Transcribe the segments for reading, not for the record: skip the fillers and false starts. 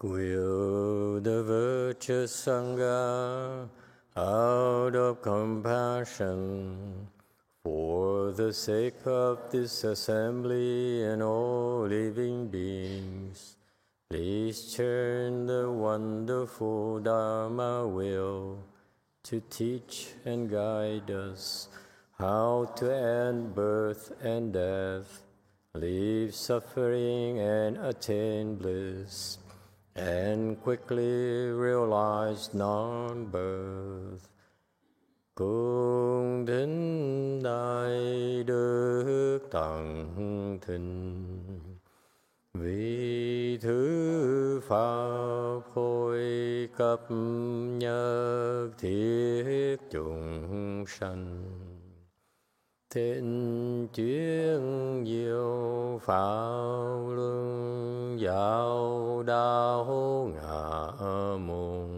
Will the virtuous Sangha, out of compassion, for the sake of this assembly and all living beings, please turn the wonderful Dharma wheel to teach and guide us how to end birth and death, leave suffering and attain bliss, and quickly realize non-birth. Cung thính đại đức tận thịnh, vì thứ pháp phối cấp nhất thiết chúng sanh. Thịnh chuyên diệu pháp luân giáo đạo ngã môn,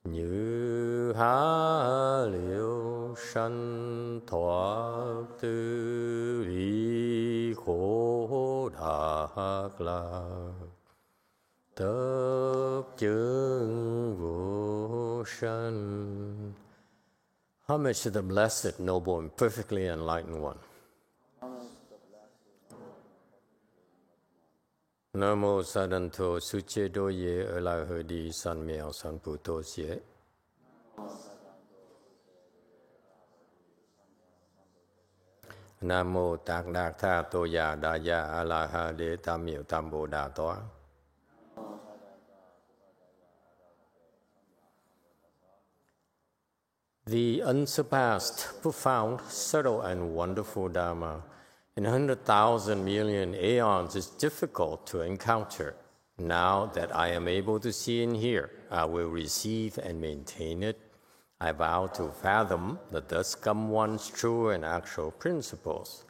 như há liễu sanh thoát tư lý khổ đắc lạc, tập chứng vô sanh. Homage to the Blessed, Noble, and Perfectly Enlightened One. Nam mô Sa Đan Thô Su Che Do Ye Ở La Hơ Đi San Miao San Pu Tô Xie. Nam mô Tạc Đạc Tha Tô Ya Đa Ya A La Ha Đế Tam Miệu Tam Bồ Đà Toa. The unsurpassed, profound, subtle, and wonderful Dharma in 100,000 million aeons is difficult to encounter. Now that I am able to see and hear, I will receive and maintain it. I vow to fathom the thus come one's true and actual principles.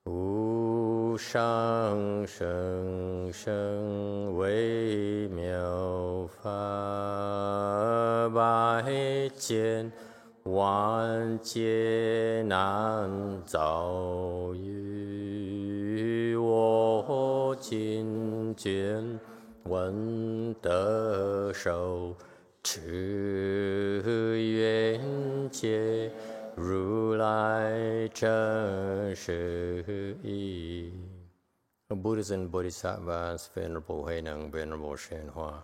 Wu shang sheng sheng wei miao fa bai jian wan jie nan zao yu wo jin juan wen de shou chi yuan jie Ru Lai Chen Shi Yi. Buddhas and Bodhisattvas, Venerable Huineng, Venerable Shen Hua,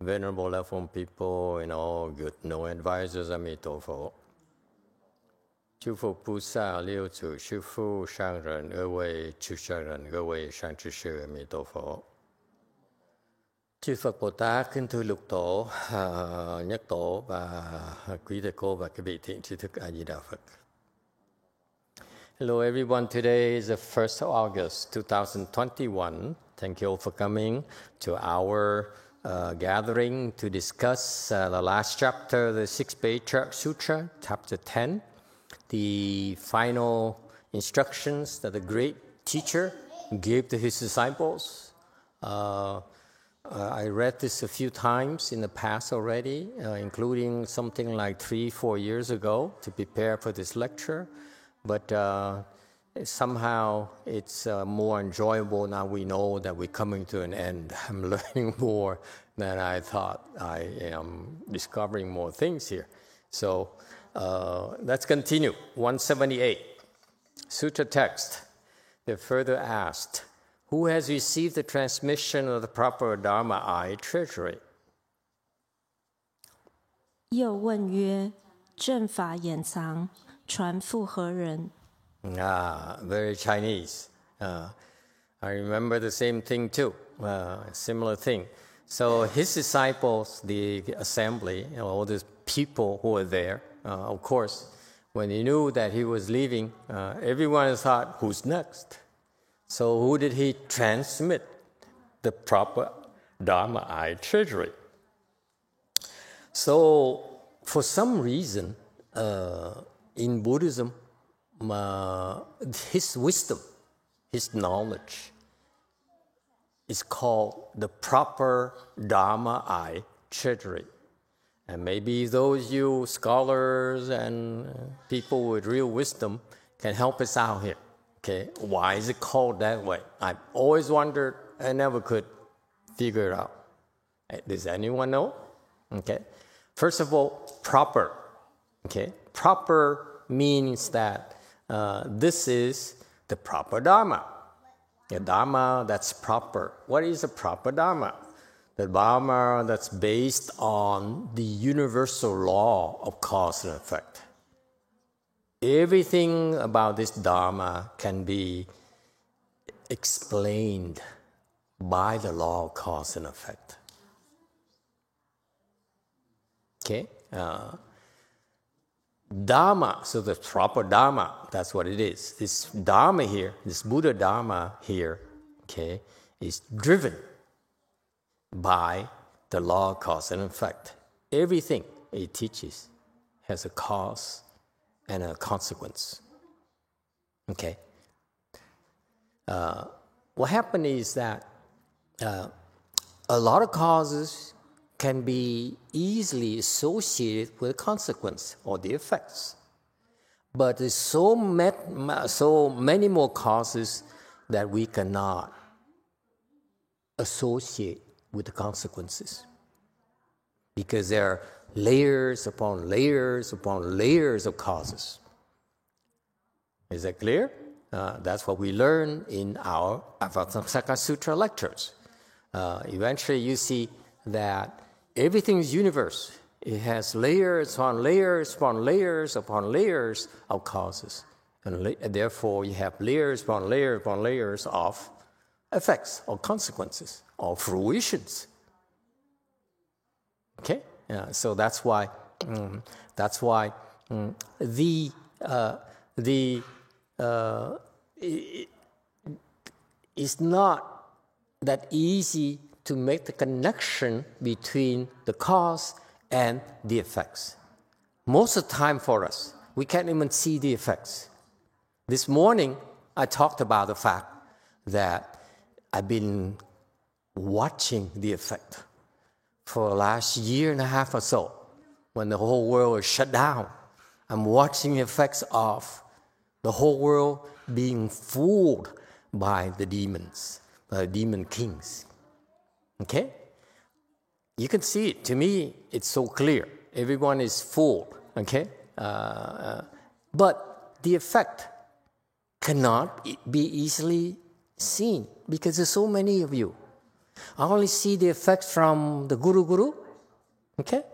Venerable Left-Home people, and all good no advisors, Amitofo. 诸佛菩萨六祖师父上人各位出家人各位善知识 Amitofo. Chư Phật Bồ Tát, kính thưa lục tổ, nhất tổ và quý thầy cô và các vị thiện tri thức A Di Đà Phật. Hello everyone, today is the 1st of August 2021. Thank you all for coming to our gathering to discuss the last chapter, the Sixth Patriarch Sutra, chapter 10, the final instructions that the great teacher gave to his disciples. I read this a few times in the past already, including something like 3-4 years ago to prepare for this lecture. But somehow it's more enjoyable now we know that we're coming to an end. I'm learning more than I thought. I am discovering more things here. So let's continue. 178, Sutra text. They further asked, who has received the transmission of the proper Dharma Eye treasury? 又问曰：正法眼藏，传付何人？ Very Chinese. I remember the same thing too, similar thing. So his disciples, the assembly, all these people who were there, of course, when he knew that he was leaving, everyone thought, who's next? So who did he transmit the proper Dharma Eye treasury? So for some reason, in Buddhism, his wisdom, his knowledge is called the proper Dharma Eye treasury. And maybe those you scholars and people with real wisdom can help us out here. Okay, why is it called that way? I've always wondered, I never could figure it out? Does anyone know? Okay. First of all, proper. Okay. Proper means that this is the proper Dharma. A Dharma that's proper. What is a proper Dharma? The Dharma that's based on the universal law of cause and effect. Everything about this Dharma can be explained by the law of cause and effect. Okay? Dharma, so the proper Dharma, that's what it is. This Dharma here, this Buddha Dharma here, okay, is driven by the law of cause and effect. Everything it teaches has a cause and a consequence. Okay? What happened is that a lot of causes can be easily associated with the consequence or the effects. But there's so many more causes that we cannot associate with the consequences. Because there are layers upon layers upon layers of causes. Is that clear? That's what we learn in our Avatamsaka Sutra lectures. Eventually you see that everything is universe. It has layers upon layers upon layers upon layers of causes. And therefore you have layers upon layers upon layers of effects or consequences or fruitions. Okay? So that's why it's not that easy to make the connection between the cause and the effects. Most of the time for us, we can't even see the effects. This morning, I talked about the fact that I've been watching the effect for the last year and a half or so. When the whole world is shut down, I'm watching the effects of the whole world being fooled by the demons, the demon kings. Okay? You can see it. To me, it's so clear. Everyone is fooled. Okay? But the effect cannot be easily seen because there's so many of you. I only see the effects from the Guru, okay?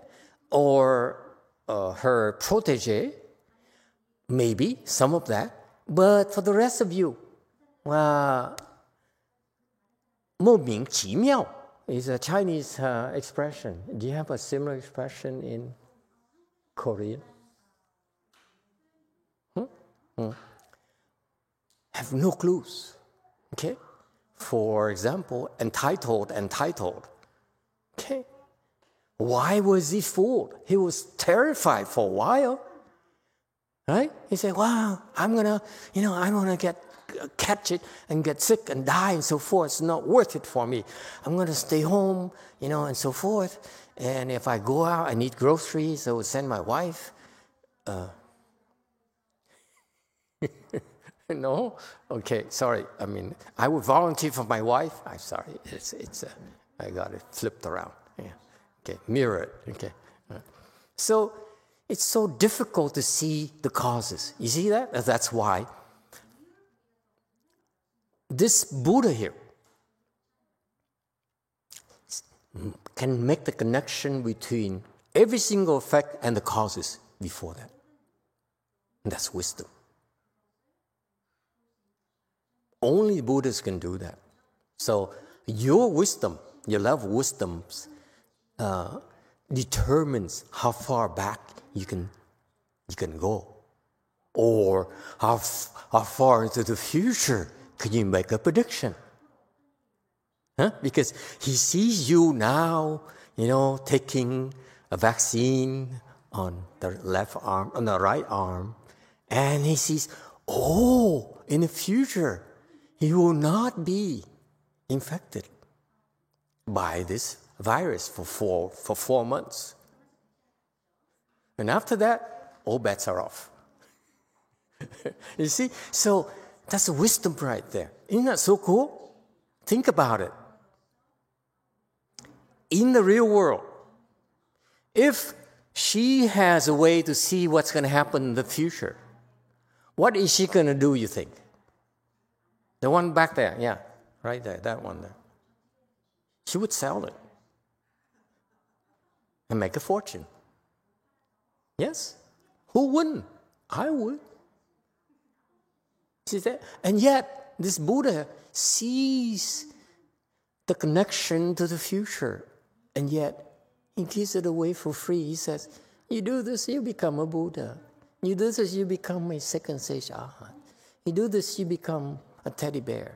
Or her protege, maybe some of that. But for the rest of you, 莫名其妙 is a Chinese expression. Do you have a similar expression in Korean? Have no clues. Okay? For example, entitled. Okay? Why was he fooled? He was terrified for a while. Right? He said, wow, I'm gonna catch it and get sick and die and so forth. It's not worth it for me. I'm gonna stay home, and so forth. And if I go out, I need groceries. I would send my wife. No? Okay, sorry. I mean, I would volunteer for my wife. I'm sorry. I got it flipped around. Yeah. Okay, mirror it. Okay. So it's so difficult to see the causes. You see that? That's why this Buddha here can make the connection between every single effect and the causes before that. And that's wisdom. Only Buddhists can do that. So your wisdom, your level of wisdom, determines how far back you can go, or how far into the future can you make a prediction. Because he sees you now, taking a vaccine on the left arm, on the right arm, and he sees, in the future, he will not be infected by this virus for 4 months. And after that, all bets are off. You see? So that's wisdom right there. Isn't that so cool? Think about it. in the real world, if she has a way to see what's going to happen in the future, what is she going to do, you think? The one back there, yeah, right there, that one there. She would sell it and make a fortune. Yes? Who wouldn't? I would. See that? And yet, this Buddha sees the connection to the future, and yet he gives it away for free. He says, you do this, you become a Buddha. You do this, you become a second stage Arhat. You do this, you become a teddy bear.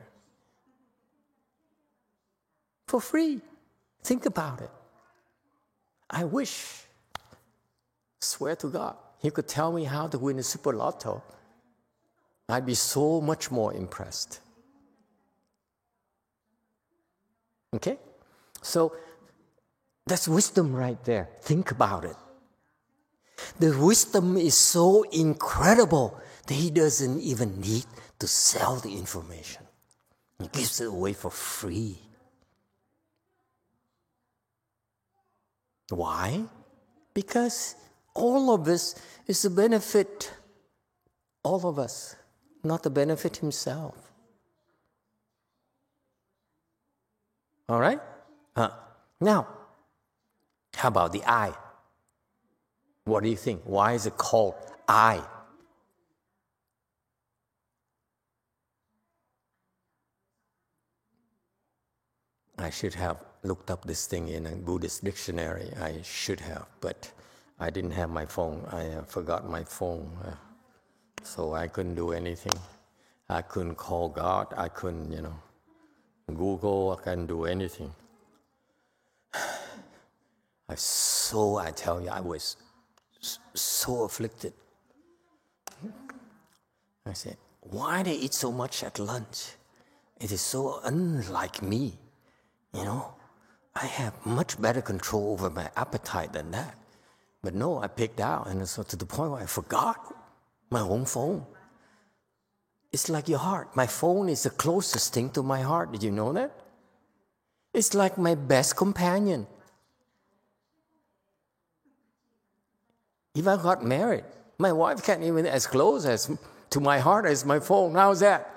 For free. Think about it. I wish, swear to God, he could tell me how to win a super lotto. I'd be so much more impressed. Okay? So that's wisdom right there. Think about it. The wisdom is so incredible that he doesn't even need to sell the information. He gives it away for free. Why? Because all of this is a benefit, all of us, not to benefit himself. All right? Now, how about the I? What do you think? Why is it called I? I should have looked up this thing in a Buddhist dictionary. I should have, but I didn't have my phone. I forgot my phone, so I couldn't do anything. I couldn't call God. I couldn't, Google. I couldn't do anything. I tell you, I was so afflicted. I said, why they eat so much at lunch? It is so unlike me, I have much better control over my appetite than that. But no, I picked out, and so to the point where I forgot my own phone. It's like your heart. My phone is the closest thing to my heart. Did you know that? It's like my best companion. If I got married, my wife can't even as close to my heart as my phone. How's that?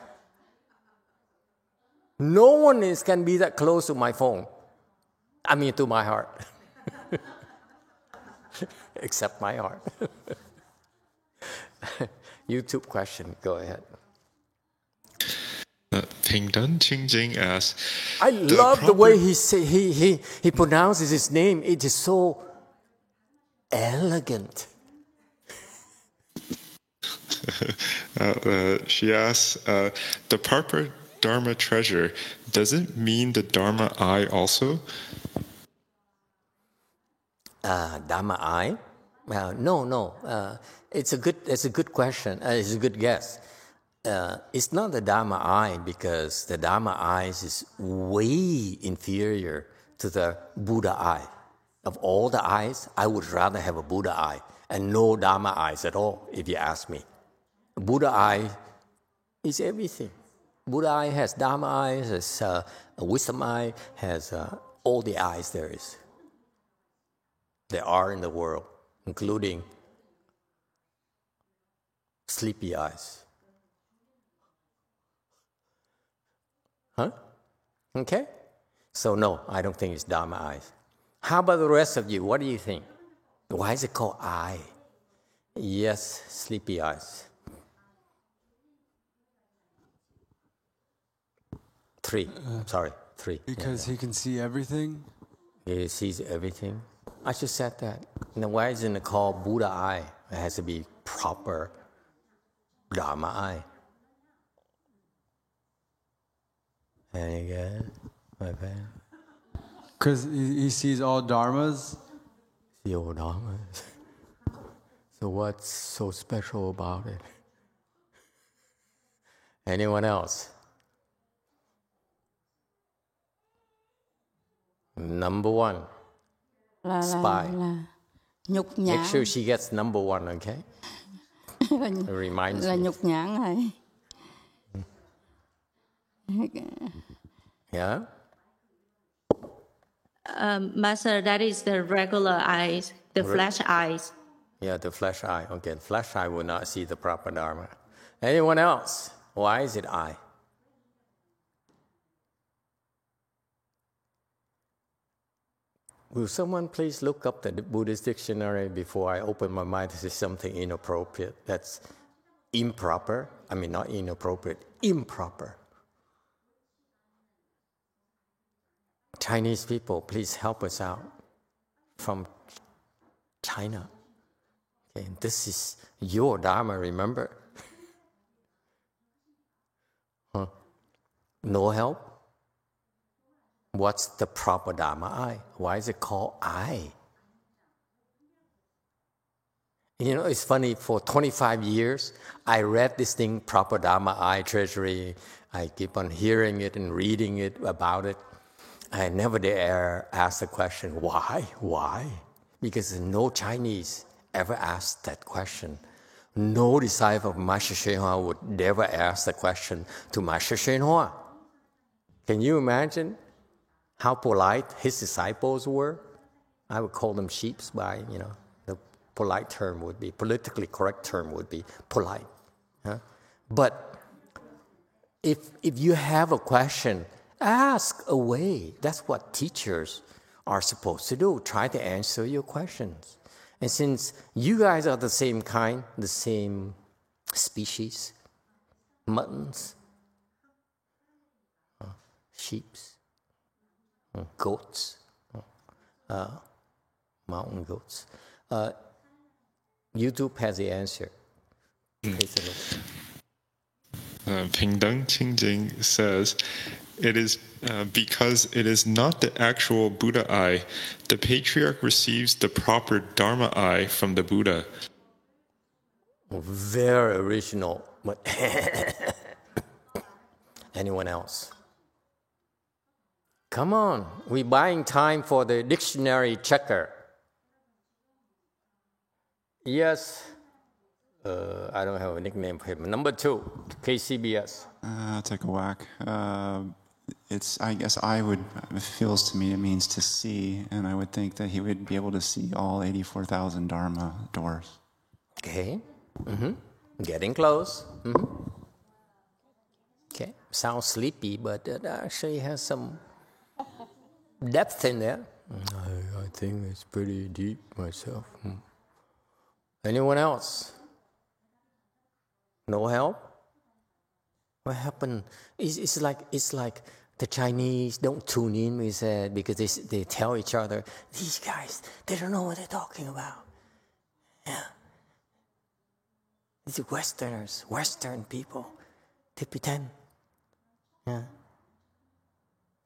No one can be that close to my phone. To my heart. Except my heart. YouTube question, go ahead. Ping Dan Qingjing asks, I love the way he pronounces his name. It is so elegant. She asks, the proper Dharma treasure, does it mean the Dharma eye also? Dharma eye? No. It's a good question. It's a good guess. It's not the Dharma eye, because the Dharma eyes is way inferior to the Buddha eye. Of all the eyes, I would rather have a Buddha eye and no Dharma eyes at all, if you ask me. Buddha eye is everything. Buddha eye has Dharma eyes, has a wisdom eye, has all the eyes there are in the world, including sleepy eyes. Huh? Okay? So no, I don't think it's Dharma eyes. How about the rest of you? What do you think? Why is it called eye? Yes, sleepy eyes. 3. Sorry, 3. Because he can see everything? He sees everything. I just said that. Now, why isn't it called Buddha eye? It has to be proper Dharma eye. Any good? My friend? Because he sees all dharmas? See all dharmas. So what's so special about it? Anyone else? Number 1. Spy. Nhục nhã. Make sure she gets number 1, okay? It reminds me. Nhục nhãn này. Yeah? Master, that is the regular eyes, the flash eyes. Yeah, the flesh eye. Okay, flesh eye will not see the proper Dharma. Anyone else? Why is it eye? Will someone please look up the Buddhist dictionary before I open my mind to say something inappropriate that's improper? I mean, not inappropriate, improper. Chinese people, please help us out from China. Okay, this is your Dharma, remember? Huh? No help? What's the proper Dharma eye? Why is it called eye? You know, it's funny, for 25 years, I read this thing, proper Dharma eye treasury. I keep on hearing it and reading it about it. I never dare ask the question, why? Why? Because no Chinese ever asked that question. No disciple of Master Hsuan Hua would never ask the question to Master Hsuan Hua. Can you imagine how polite his disciples were? I would call them sheeps by, the polite term would be, politically correct term would be polite. Huh? But if you have a question, ask away. That's what teachers are supposed to do. Try to answer your questions. And since you guys are the same kind, the same species, muttons, sheeps, goats, mountain goats, YouTube has the answer. Take a look. Pingdeng Qingjing says, it is because it is not the actual Buddha eye. The patriarch receives the proper Dharma eye from the Buddha. Very original. Anyone else? Come on, we're buying time for the dictionary checker. Yes. I don't have a nickname for him. Number 2, KCBS. I'll take a whack. I guess it feels to me it means to see, and I would think that he would be able to see all 84,000 Dharma doors. Okay. Getting close. Okay. Sounds sleepy, but it actually has some depth in there. I think it's pretty deep myself. Anyone else? No help? What happened? It's like the Chinese don't tune in, we said, because they tell each other, these guys, they don't know what they're talking about. Yeah. These are Westerners, Western people. They pretend. Yeah.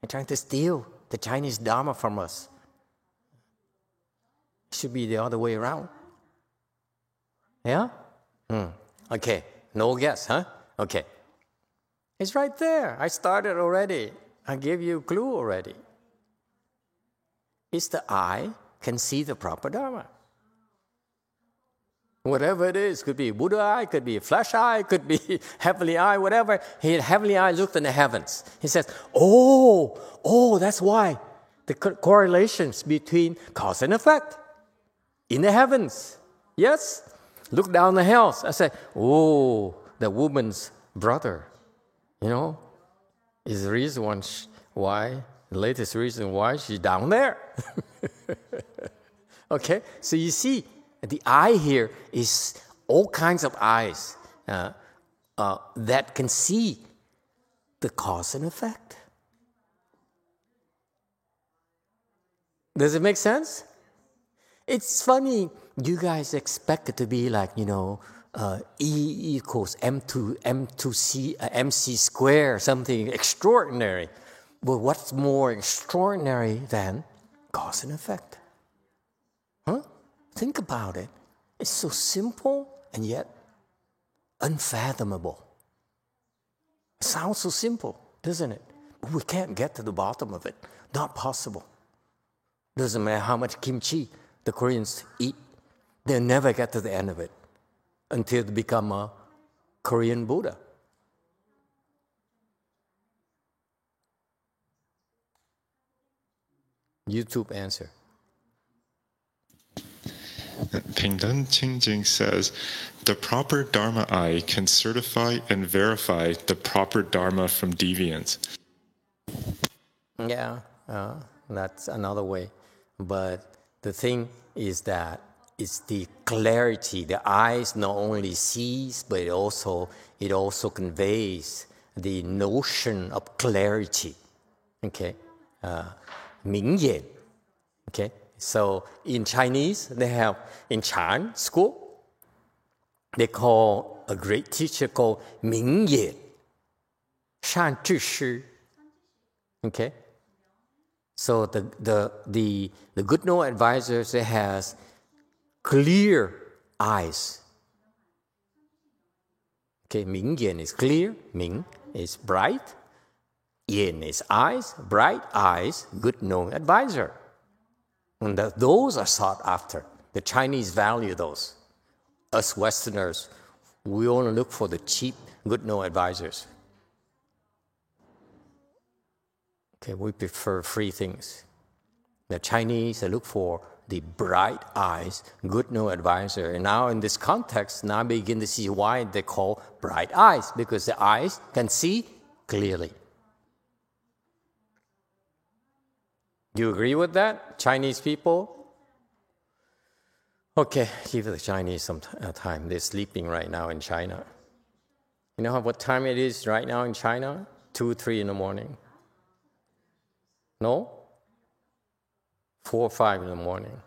They're trying to steal the Chinese Dharma from us. It should be the other way around. Yeah? Okay. No guess, huh? Okay. It's right there. I started already. I gave you a clue already. It's the eye can see the proper Dharma. Whatever it is, could be Buddha eye, could be a flesh eye, could be heavenly eye, whatever. Heavenly eye looked in the heavens. He says, oh, that's why. The correlations between cause and effect in the heavens. Yes? Look down the hills. I say, the woman's brother, is the reason why, the latest reason why she's down there. Okay? So you see, the eye here is all kinds of eyes that can see the cause and effect. Does it make sense? It's funny, you guys expect it to be like, E equals MC squared, something extraordinary. But what's more extraordinary than cause and effect? Huh? Think about it. It's so simple and yet unfathomable. It sounds so simple, doesn't it? But we can't get to the bottom of it. Not possible. Doesn't matter how much kimchi the Koreans eat. They'll never get to the end of it until they become a Korean Buddha. YouTube answer. Pingdan Qingjing says, the proper Dharma eye can certify and verify the proper Dharma from deviance. Yeah, that's another way. But the thing is that it's the clarity. The eyes not only sees, but it also conveys the notion of clarity. Okay, 明眼. Okay, so in Chinese, they have in Chan school, they call a great teacher called 明眼善知识. Okay, so the good know advisors, they has clear eyes. Okay, 明眼 is clear, 明 is bright, 眼 is eyes, bright eyes, good know advisor. And those are sought after. The Chinese value those. Us Westerners, we only look for the cheap, good know advisors. Okay, we prefer free things. The Chinese, they look for the bright eyes, good know advisor. And now in this context, now I begin to see why they call bright eyes, because the eyes can see clearly. Do you agree with that, Chinese people? Okay, give the Chinese some time. They're sleeping right now in China. You know what time it is right now in China? 2, 3 in the morning. No? 4 or 5 in the morning.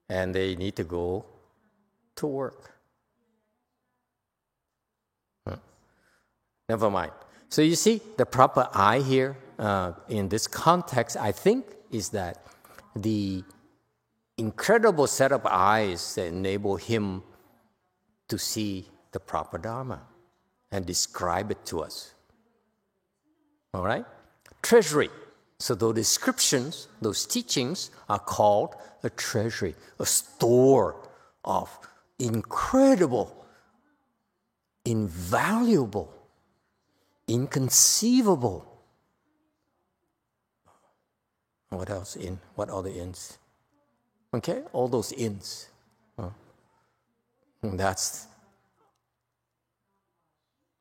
And they need to go to work. Never mind. So you see, the proper eye here, in this context, I think, is that the incredible set of eyes that enable him to see the proper Dharma and describe it to us. All right? Treasury. So those descriptions, those teachings are called a treasury, a store of incredible, invaluable, inconceivable. What else in? What other ins? Okay, all those ins. That's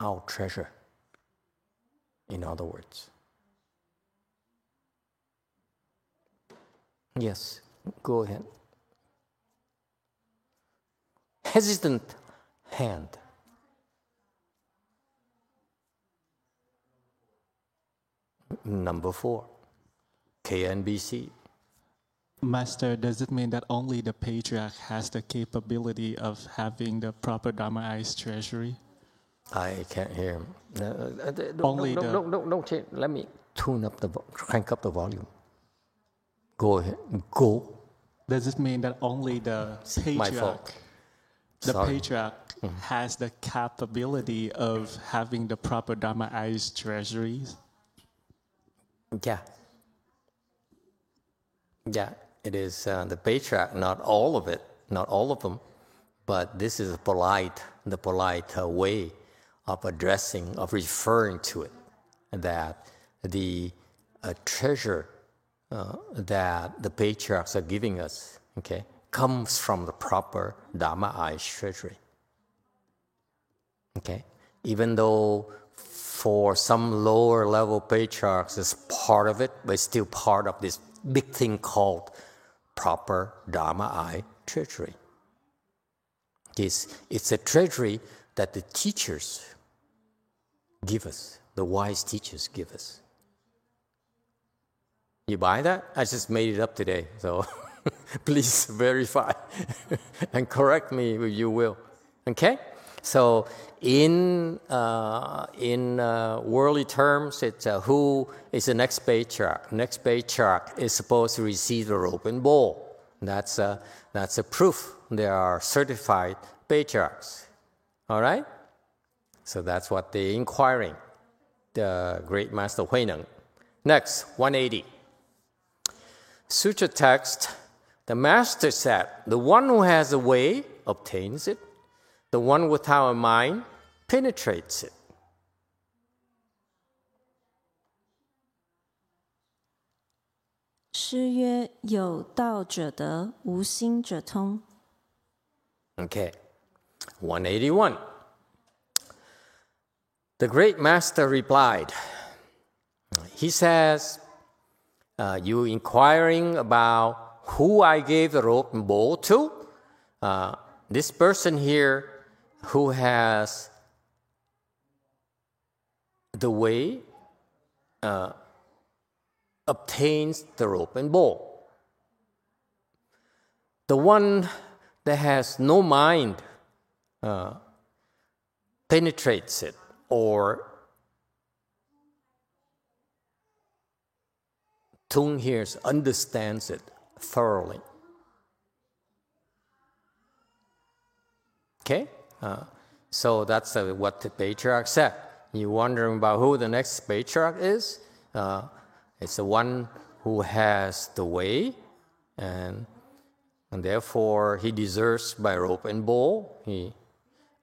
our treasure, in other words. Yes, go ahead. Hesitant hand. Number 4, KNBC. Master, does it mean that only the patriarch has the capability of having the proper Dharma eyes treasury? I can't hear him. Don't change. Let me crank up the volume. Go ahead. Go. Does it mean that only the patriarch, has the capability of having the proper Dharma eyes treasuries? Yeah. Yeah, it is the patriarch, not all of it, not all of them, but this is the polite way of addressing, of referring to it, that the treasure that the patriarchs are giving us, okay, comes from the proper Dharma eyes treasury. Okay, even though for some lower level patriarchs it's part of it, but it's still part of this big thing called proper Dharma eye treasury. It's a treasury that the teachers give us, the wise teachers give us. You buy that? I just made it up today, so please verify and correct me if you will. Okay? So in worldly terms, it's who is the next patriarch. Next patriarch is supposed to receive the robe and bowl. That's a proof. There are certified patriarchs. All right? So that's what they're inquiring, the great master Huineng. Next, 180. Sutra text, the master said, the one who has a way obtains it. The one without a mind penetrates it. 诗曰：有道者得，无心者通。 Okay, 181. The great master replied, he says, you inquiring about who I gave the rope and bowl to? This person here who has the way obtains the rope and bowl. The one that has no mind penetrates it or Tung here understands it thoroughly. Okay? So that's what the patriarch said. You're wondering about who the next patriarch is? It's the one who has the way, and therefore he deserves by rope and bowl,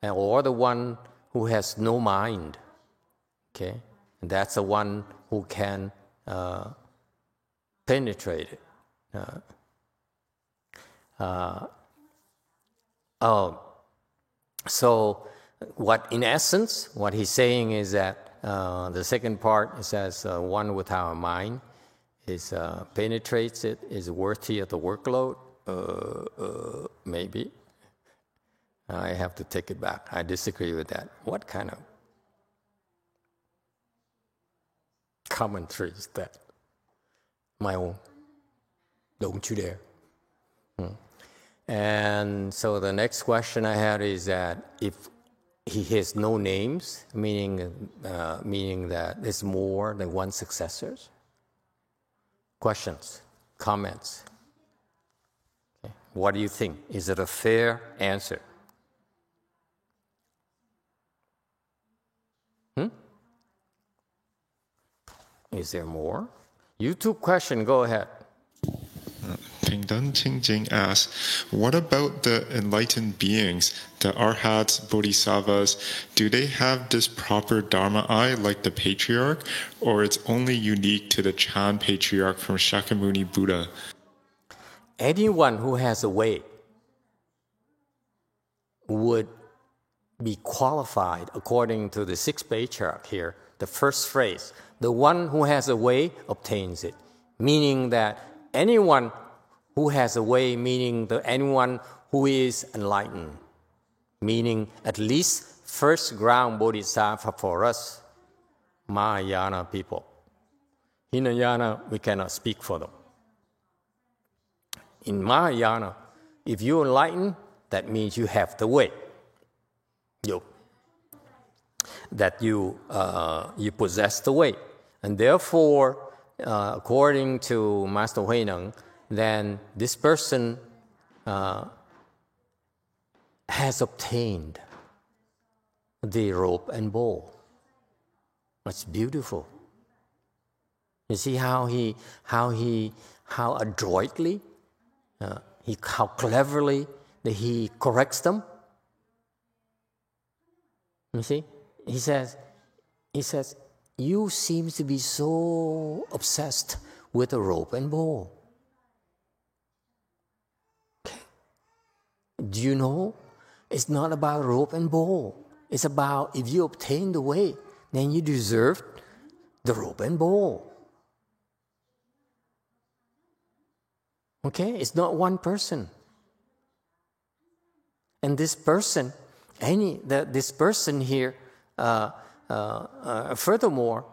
or the one who has no mind. Okay? And that's the one who can penetrate it. So, in essence, what he's saying is that the second part says one without a mind is penetrates it, is worthy of the workload. Maybe. I have to take it back. I disagree with that. What kind of commentary is that? My own. Don't you dare. And so the next question I had is that if he has no names, meaning that there's more than one successors? Questions, comments? Okay. What do you think? Is it a fair answer? Is there more? YouTube question, go ahead. Pingdun Qingjing asks, what about the enlightened beings, the arhats, bodhisattvas? Do they have this proper dharma eye like the patriarch, or it's only unique to the Chan patriarch from Shakyamuni Buddha? Anyone who has a way would be qualified according to the sixth patriarch here, the first phrase. The one who has a way obtains it, meaning that anyone who has a way, meaning anyone who is enlightened, meaning at least first ground bodhisattva for us, Mahayana people. Hinayana, we cannot speak for them. In Mahayana, if you enlighten, that means you have the way. You possess the way. And therefore, according to Master Huineng, then this person has obtained the rope and bowl. That's beautiful. You see how adroitly, how cleverly that he corrects them. You see, he says, you seem to be so obsessed with a rope and bowl. Okay. Do you know? It's not about rope and bowl. It's about if you obtain the way, then you deserve the rope and bowl. Okay? It's not one person. And this person, this person here, furthermore,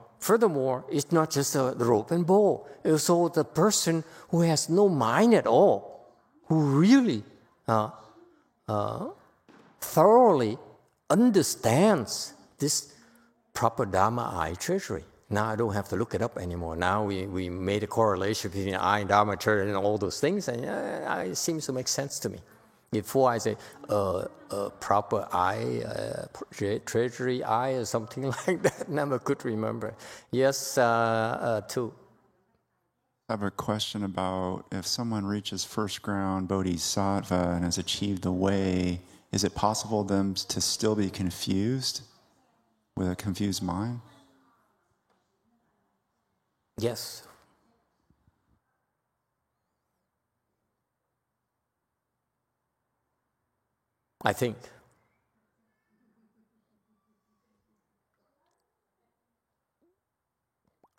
it's not just the rope and bowl. It's also the person who has no mind at all, who really thoroughly understands this proper Dharma eye treasury. Now I don't have to look it up anymore. Now we made a correlation between eye and Dharma treasury and all those things, and it seems to make sense to me. Before I say proper eye, treasury eye, or something like that, never could remember. Yes, two. I have a question about if someone reaches first ground bodhisattva and has achieved the way, is it possible them to still be confused with a confused mind? Yes. I think.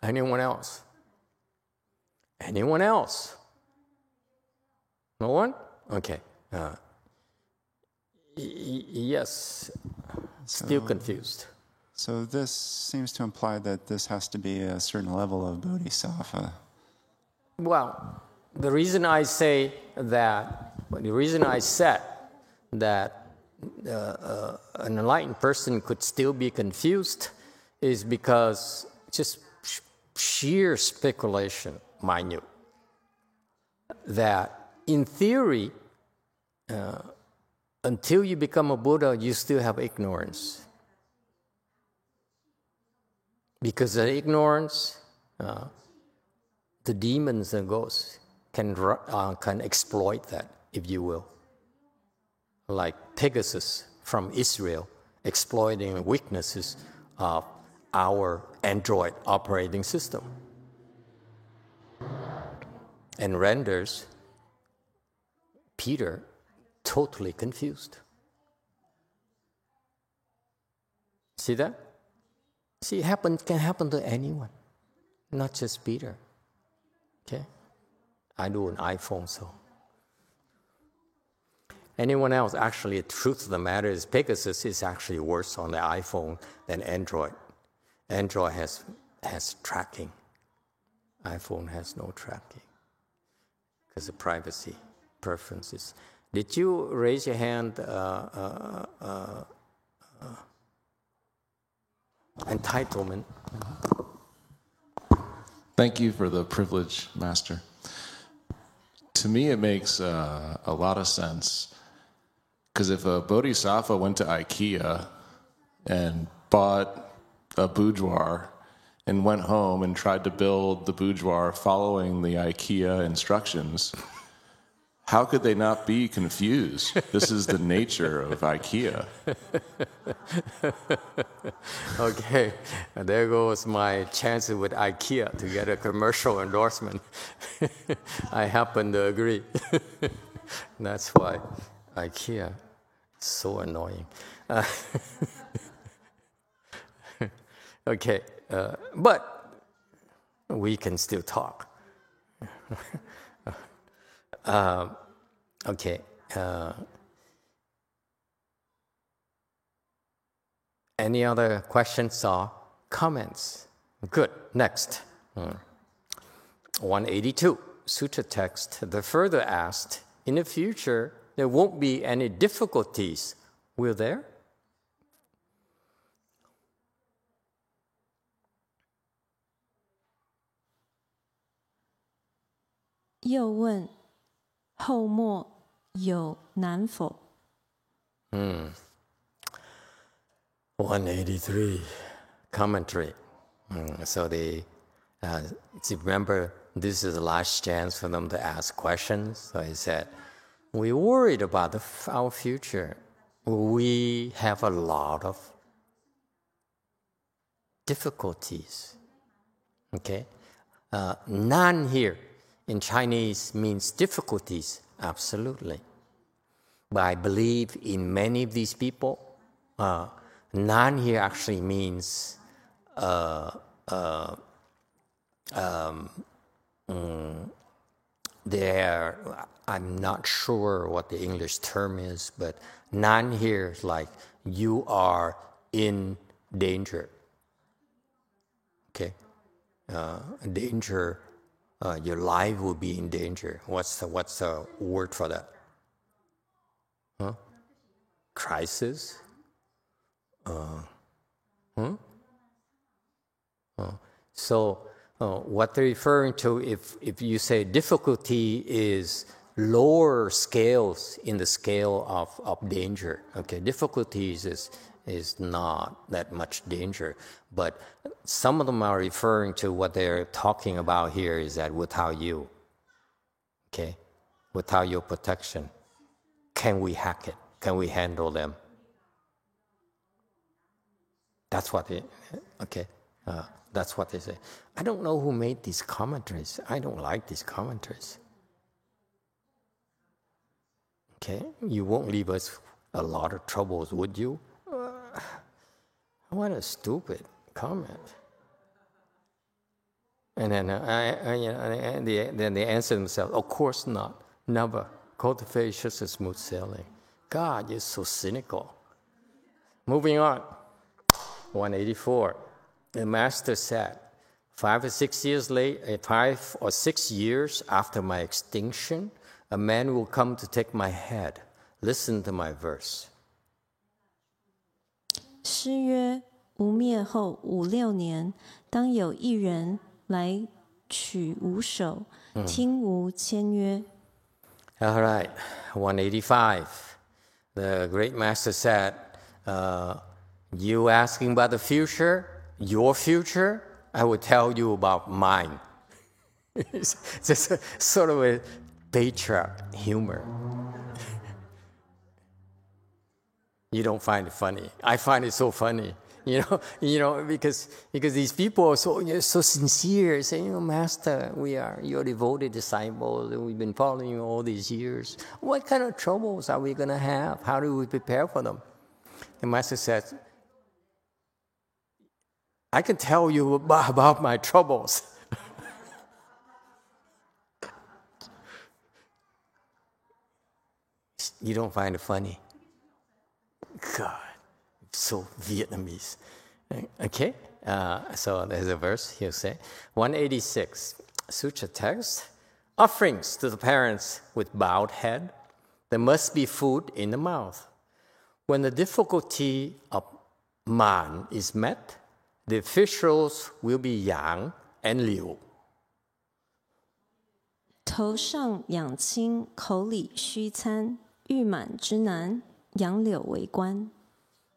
Anyone else? Anyone else? No one? Okay. Yes. Still confused. So this seems to imply that this has to be a certain level of bodhisattva. Well, the reason I said that an enlightened person could still be confused is because just sheer speculation, minute, that in theory, until you become a Buddha, you still have ignorance. Because of ignorance, the demons and ghosts can exploit that, if you will. Like Pegasus from Israel exploiting weaknesses of our Android operating system. And renders Peter totally confused. See that? See, it can happen to anyone, not just Peter. Okay? I do an iPhone, so. Anyone else? Actually, the truth of the matter is Pegasus is actually worse on the iPhone than Android. Android has tracking. iPhone has no tracking because of privacy preferences. Did you raise your hand? Entitlement. Thank you for the privilege, Master. To me, it makes a lot of sense. Because if a bodhisattva went to IKEA and bought a boudoir and went home and tried to build the boudoir following the IKEA instructions, how could they not be confused? This is the nature of IKEA. Okay, there goes my chances with IKEA to get a commercial endorsement. I happen to agree. That's why IKEA is so annoying. Okay, but we can still talk. Okay. Any other questions or comments? Good. Next. 182, Sutra text. The further asked, in the future, there won't be any difficulties, will there?又问后末有难否？183 commentary. So they remember this is the last chance for them to ask questions. So he said, "We're worried about our future. We have a lot of difficulties." Okay, nan here in Chinese means difficulties. Absolutely. But I believe in many of these people, nan here actually means I'm not sure what the English term is, but nan here is like you are in danger. Okay? Danger, your life will be in danger. What's the word for that? Huh? Crisis? So what they're referring to, if you say difficulty is lower scales in the scale of danger. Okay, difficulties is not that much danger, but some of them are referring to what they're talking about here is that without you, okay, without your protection, can we hack it? Can we handle them? That's what they, okay, that's what they say. I don't know who made these commentaries. I don't like these commentaries. Okay, you won't leave us a lot of troubles, would you? What a stupid comment. And then, then they answer themselves, of course not, never. Cultivate just a smooth sailing. God, you're so cynical. Moving on, 184. The master said, 5 or 6 years later, 5 or 6 years after my extinction, a man will come to take my head. Listen to my verse. 诗曰：吾灭后5、6年，当有一人来取吾首，听吾签约。All right, 185. The great master said, you asking about the future, your future, I will tell you about mine. It's just a, sort of a patriarch humor. You don't find it funny. I find it so funny. Because these people are so sincere, saying, Master, we are your devoted disciples, and we've been following you all these years. What kind of troubles are we going to have? How do we prepare for them? The Master says, I can tell you about my troubles. You don't find it funny? God. So Vietnamese. Okay, so there's a verse he'll say. 186, Sutra text. Offerings to the parents with bowed head. There must be food in the mouth. When the difficulty of man is met, the officials will be Yang and Liu. 头上养亲，口里须餐，欲满之难，杨柳为官。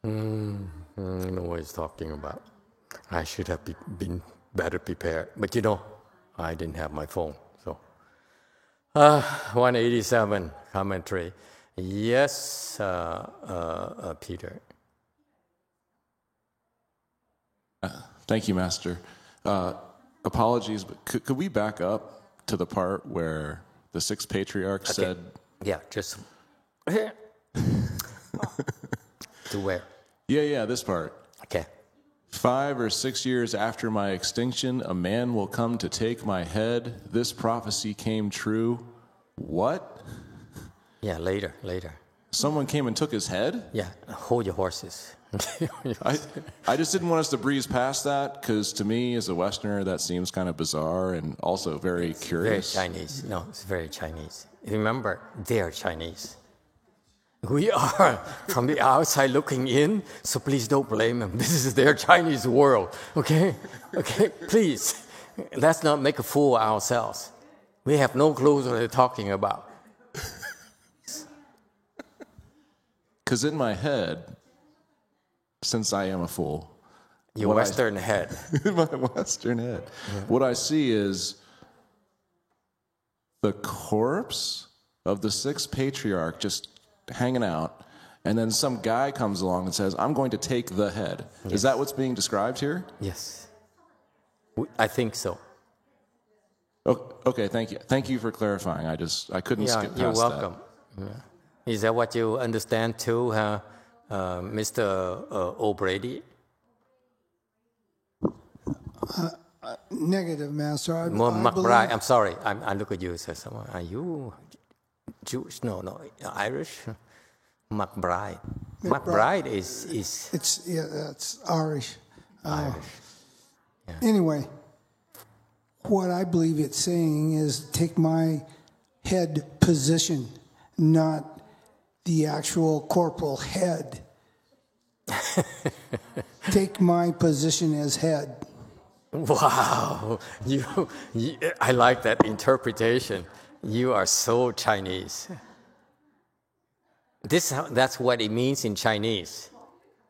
I know what he's talking about. I should have been better prepared. But I didn't have my phone. So, 187 commentary. Yes, Peter. Thank you, Master. Apologies, but could we back up to the part where the 6 patriarchs said... Yeah, just... To where? Yeah, this part. Okay. 5 or 6 years after my extinction, a man will come to take my head. This prophecy came true. What? Yeah, later. Someone came and took his head? Yeah, hold your horses. I just didn't want us to breeze past that, because to me, as a Westerner, that seems kind of bizarre and also very curious. Very Chinese. No, it's very Chinese. Remember, they're Chinese. We are from the outside looking in, so please don't blame them. This is their Chinese world, okay? Okay, please, let's not make a fool of ourselves. We have no clue what they're talking about. Because in my head, since I am a fool... Your Western head. My Western head. Yeah. What I see is the corpse of the 6th patriarch just hanging out, and then some guy comes along and says, I'm going to take the head. Yes. Is that what's being described here? Yes. I think so. Okay, thank you. Thank you for clarifying. I couldn't skip past that. You're welcome. Yeah. Is that what you understand too, Mr. O'Brady? Negative, Master. McBride, I'm sorry. I look at you and say, are you Jewish? No, Irish. McBride. McBride is. That's Irish. Irish. Yeah. Anyway, what I believe it's saying is take my head position, not the actual corporal head. Take my position as head. Wow, I like that interpretation. You are so Chinese. That's what it means in Chinese,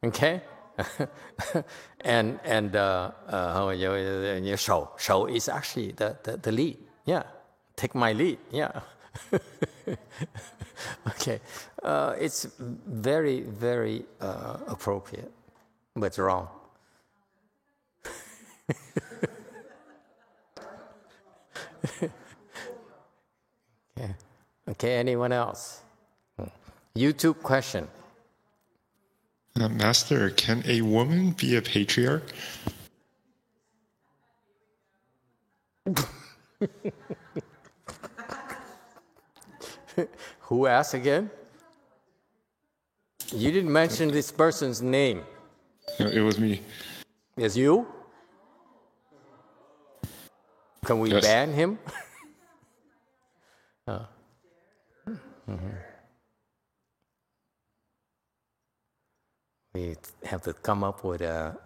okay? and shou is actually the lead. Yeah, take my lead. Yeah. Okay, it's very, very appropriate, but wrong. Okay, anyone else? YouTube question. Master, can a woman be a patriarch? Who asked again? You didn't mention this person's name. No, it was me. It's you? Can we Yes. ban him? We have to come up with a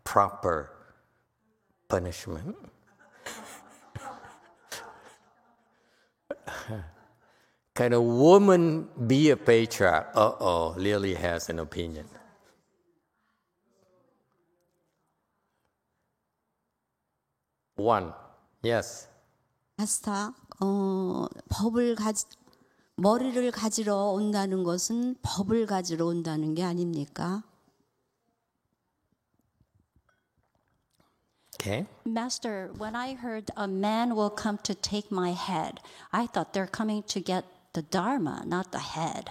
proper punishment. Can a woman be a patriarch? Lily has an opinion. One, yes. 마스터, 머리를 가지러 온다는 것은 법을 가지러 온다는 게 아닙니까? Okay. Master, when I heard a man will come to take my head, I thought they're coming to get the Dharma, not the head.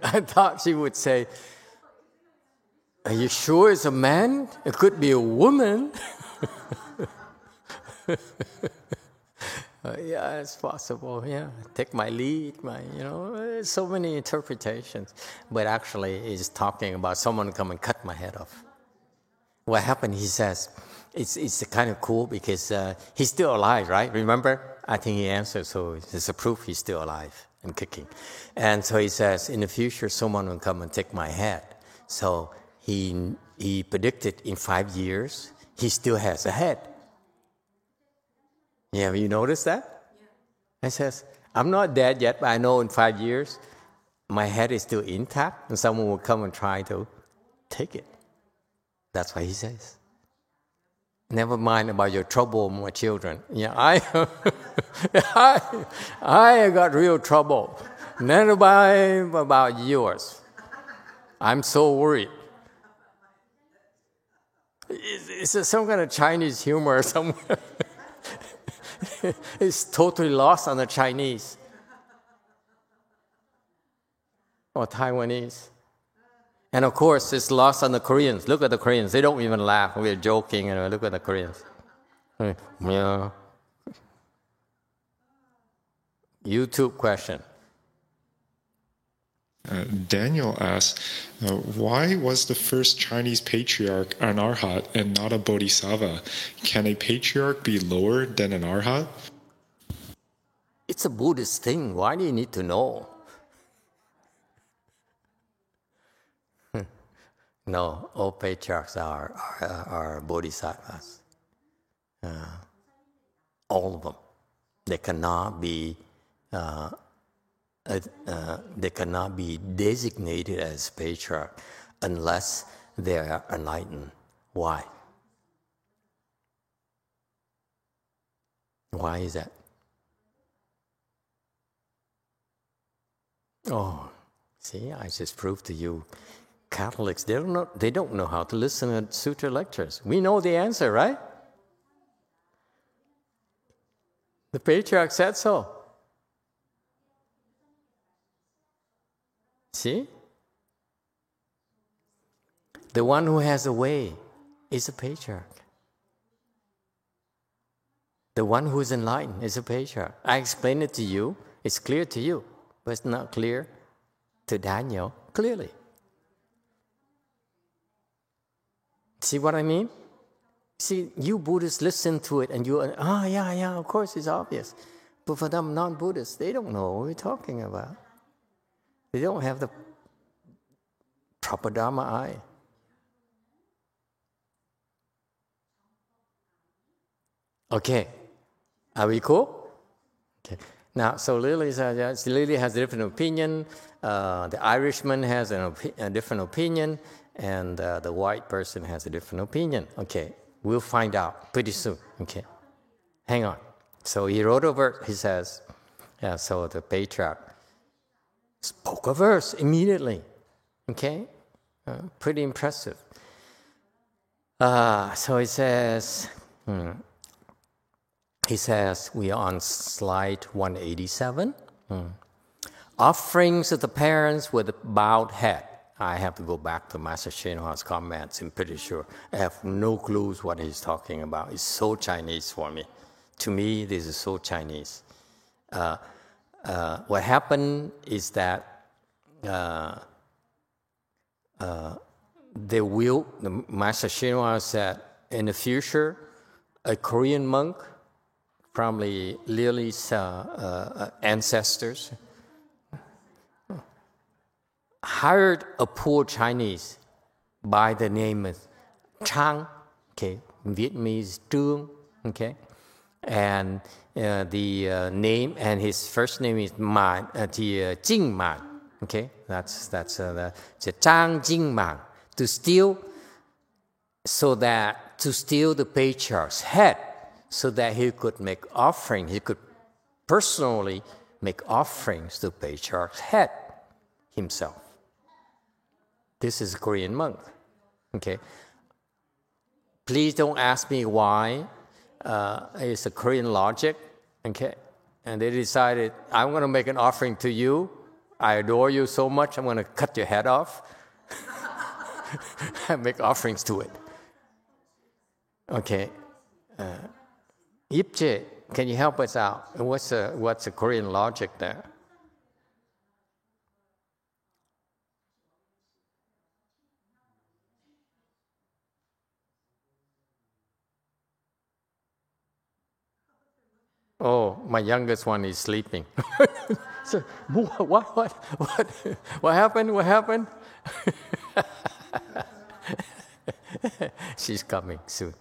I thought she would say, are you sure it's a man? It could be a woman. Yeah, it's possible. Yeah, take my lead. So many interpretations. But actually, it's talking about someone come and cut my head off. What happened? He says, it's kind of cool because he's still alive, right? Remember? I think he answered, so it's a proof he's still alive and kicking. And so he says, in the future, someone will come and take my head. So he predicted in 5 years, he still has a head. Yeah, have you noticed that? Yeah. He says, I'm not dead yet, but I know in 5 years, my head is still intact, and someone will come and try to take it. That's what he says. Never mind about your trouble, my children. Yeah, I got real trouble. Never about yours. I'm so worried. It's some kind of Chinese humor somewhere. It's totally lost on the Chinese or Taiwanese. And of course, it's lost on the Koreans. Look at the Koreans. They don't even laugh. We're joking. Look at the Koreans. Yeah. YouTube question. Daniel asks, why was the first Chinese patriarch an arhat and not a bodhisattva? Can a patriarch be lower than an arhat? It's a Buddhist thing. Why do you need to know? No, all patriarchs are bodhisattvas. All of them. They cannot be designated as patriarch unless they are enlightened. Why? Why is that? Oh, see, I just proved to you, Catholics, they don't know how to listen to sutra lectures. We know the answer, right? The patriarch said so. See? The one who has a way is a patriarch. The one who is enlightened is a patriarch. I explained it to you. It's clear to you, but it's not clear to Daniel clearly. See what I mean? See, you Buddhists listen to it and you, yeah, of course it's obvious. But for them non-Buddhists, they don't know what we're talking about. They don't have the proper Dharma eye. Okay, are we cool? Okay. Now, so Lily has a different opinion. The Irishman has a different opinion. And the white person has a different opinion. Okay, we'll find out pretty soon. Okay, hang on. So he wrote a verse. He says, so the patriarch spoke a verse immediately. Okay, pretty impressive. So he says, we are on slide 187. Offerings of the parents with a bowed head. I have to go back to Master Hsuan Hua's comments. I'm pretty sure. I have no clues what he's talking about. It's so Chinese for me. To me, this is so Chinese. What happened is that the Master Hsuan Hua said, in the future, a Korean monk, probably Lily's ancestors, hired a poor Chinese by the name of Trang, okay, Vietnamese Trương, okay, and the name and his first name is Man, Jing Man, okay, that's the Trang Jing Man, to steal the patriarch's head, so that he could make offering. He could personally make offerings to the patriarch's head himself. This is a Korean monk. Okay. Please don't ask me why. It's a Korean logic. Okay. And they decided, I'm going to make an offering to you. I adore you so much, I'm going to cut your head off and make offerings to it. Okay. Yipche, can you help us out? What's the Korean logic there? Oh, my youngest one is sleeping. So, what happened? What happened? She's coming soon.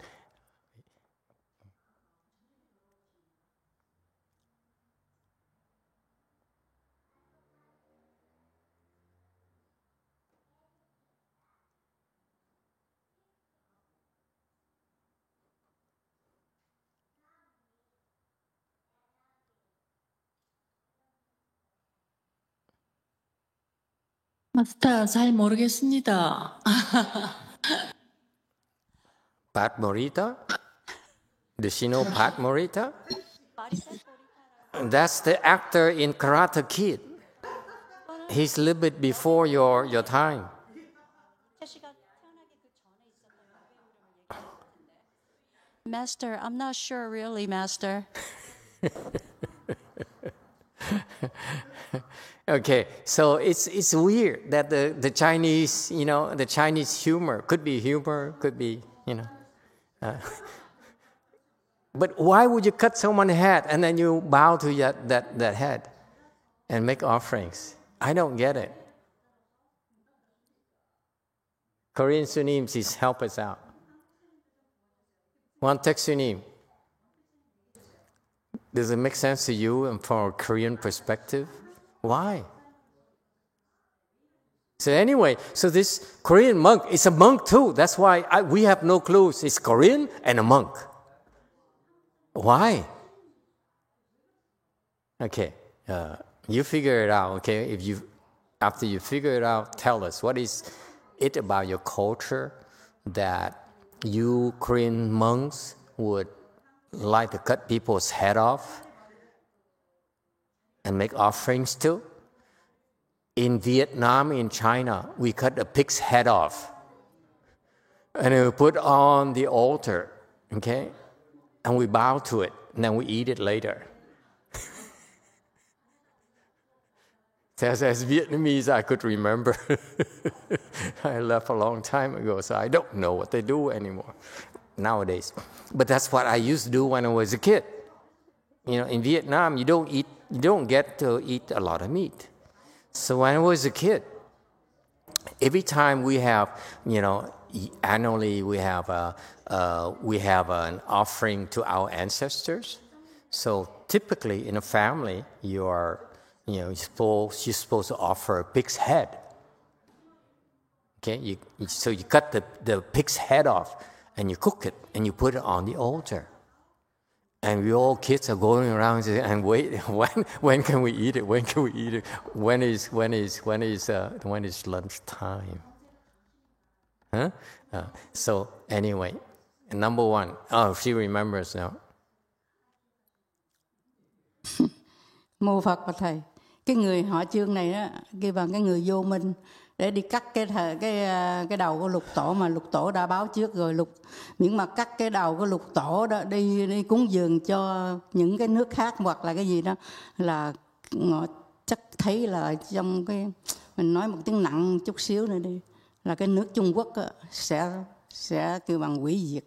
마스터, 잘 모르겠습니다. Pat Morita? Does she know Pat Morita? That's the actor in Karate Kid. He's a little bit before your time. Master, I'm not sure really, Master. Okay, so it's weird that the Chinese, the Chinese humor could be, but why would you cut someone's head and then you bow to that head and make offerings? I don't get it. Korean Sunim, please help us out. One text Sunim. Does it make sense to you and from a Korean perspective? Why? So anyway, so this Korean monk is a monk too. That's why we have no clues. It's Korean and a monk. Why? Okay, you figure it out. Okay, after you figure it out, tell us what is it about your culture that you Korean monks would like to cut people's head off and make offerings to. In Vietnam, in China, we cut a pig's head off and we put on the altar, okay? And we bow to it, and then we eat it later. As Vietnamese, I could remember. I left a long time ago, so I don't know what they do anymore nowadays. But that's what I used to do when I was a kid. In Vietnam, you don't get to eat a lot of meat. So when I was a kid, every time we have, annually we have an offering to our ancestors. So typically in a family, you're supposed to offer a pig's head. Okay, so you cut the pig's head off and you cook it and you put it on the altar. And we all kids are going around and wait. When can we eat it? When can we eat it? When is lunchtime? Huh? So anyway, number one. Oh, she remembers now. โมฟักปะไทย cái người họ Chương này á, kêu bằng cái người vô minh để đi cắt cái đầu của Lục Tổ, mà Lục Tổ đã báo trước rồi. Miễn mà cắt cái đầu của Lục Tổ đó đi cúng dường cho những cái nước khác hoặc là cái gì đó, là họ chắc thấy là trong cái, mình nói một tiếng nặng chút xíu nữa đi, là cái nước Trung Quốc á, sẽ kêu bằng hủy diệt,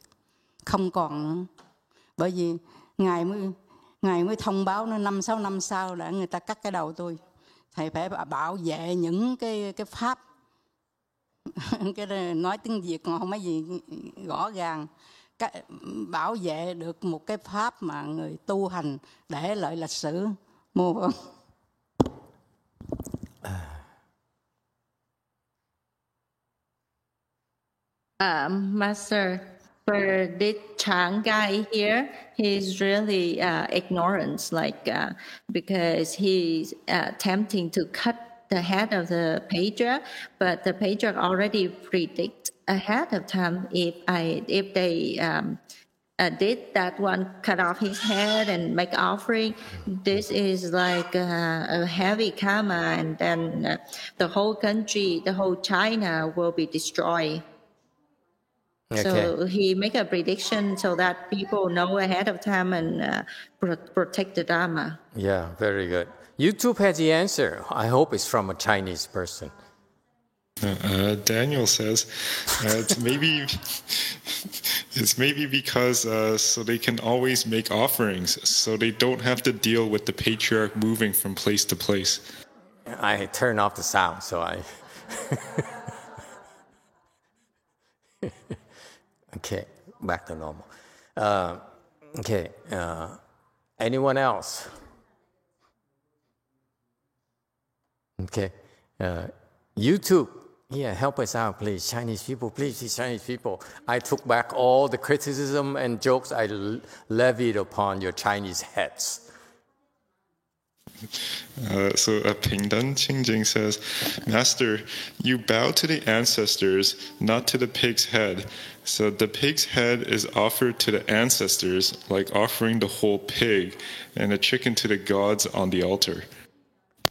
không còn nữa. Bởi vì Ngài mới thông báo nó 5-6 năm sau đã người ta cắt cái đầu tôi. Thầy phải bảo vệ những cái pháp cái nói tiếng Việt còn không có gì rõ ràng, bảo vệ được một cái pháp mà người tu hành để lại lịch sử. Mô Phật. Master, for this Chang guy here, he's really ignorant, because he's attempting to cut the head of the patriarch, but the patriarch already predict ahead of time if they did that one, cut off his head and make offering, this is like a heavy karma, and then the whole country, the whole China will be destroyed. Okay. So he make a prediction so that people know ahead of time and protect the Dharma. Yeah, very good. YouTube has the answer. I hope it's from a Chinese person. Daniel says it's maybe because so they can always make offerings, so they don't have to deal with the patriarch moving from place to place. I turn off the sound, so I... Okay, back to normal. Okay, anyone else? Okay, YouTube, yeah, help us out, please. Chinese people, please, Chinese people. I took back all the criticism and jokes I levied upon your Chinese heads. So Pingdan Qingjing says, Master, you bow to the ancestors, not to the pig's head. So the pig's head is offered to the ancestors, like offering the whole pig, and the chicken to the gods on the altar.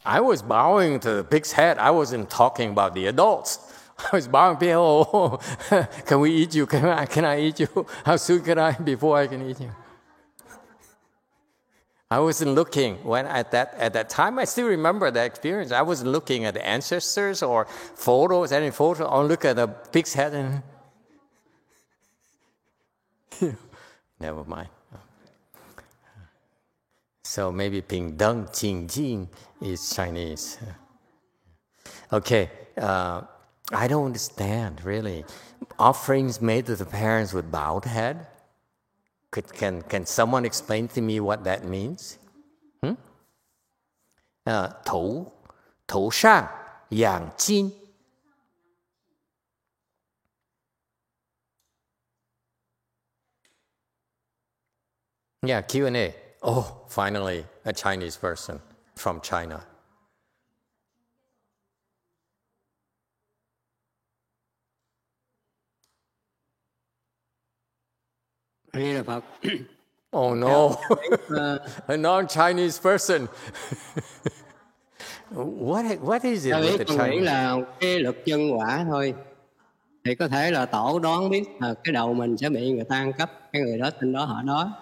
I was bowing to the pig's head. I wasn't talking about the adults. I was bowing, oh, can we eat you? Can I eat you? How soon can I before I can eat you? I wasn't looking at that time. I still remember that experience. I wasn't looking at the ancestors or photos, any photo. I look at the pig's head and never mind. So maybe Ping Deng Qing Jing is Chinese. Okay, I don't understand really. Offerings made to the parents with bowed head. Can someone explain to me what that means? 头上养金. Yeah, Q&A. Oh, finally, a Chinese person from China. Oh no, a non-Chinese person. What is it with the Tôi nghĩ Chinese? là cái luật nhân quả thôi. Thì có thể là tổ đoán biết cái đầu mình sẽ bị người ta ăn cắp, cái người đó tên đó họ đó.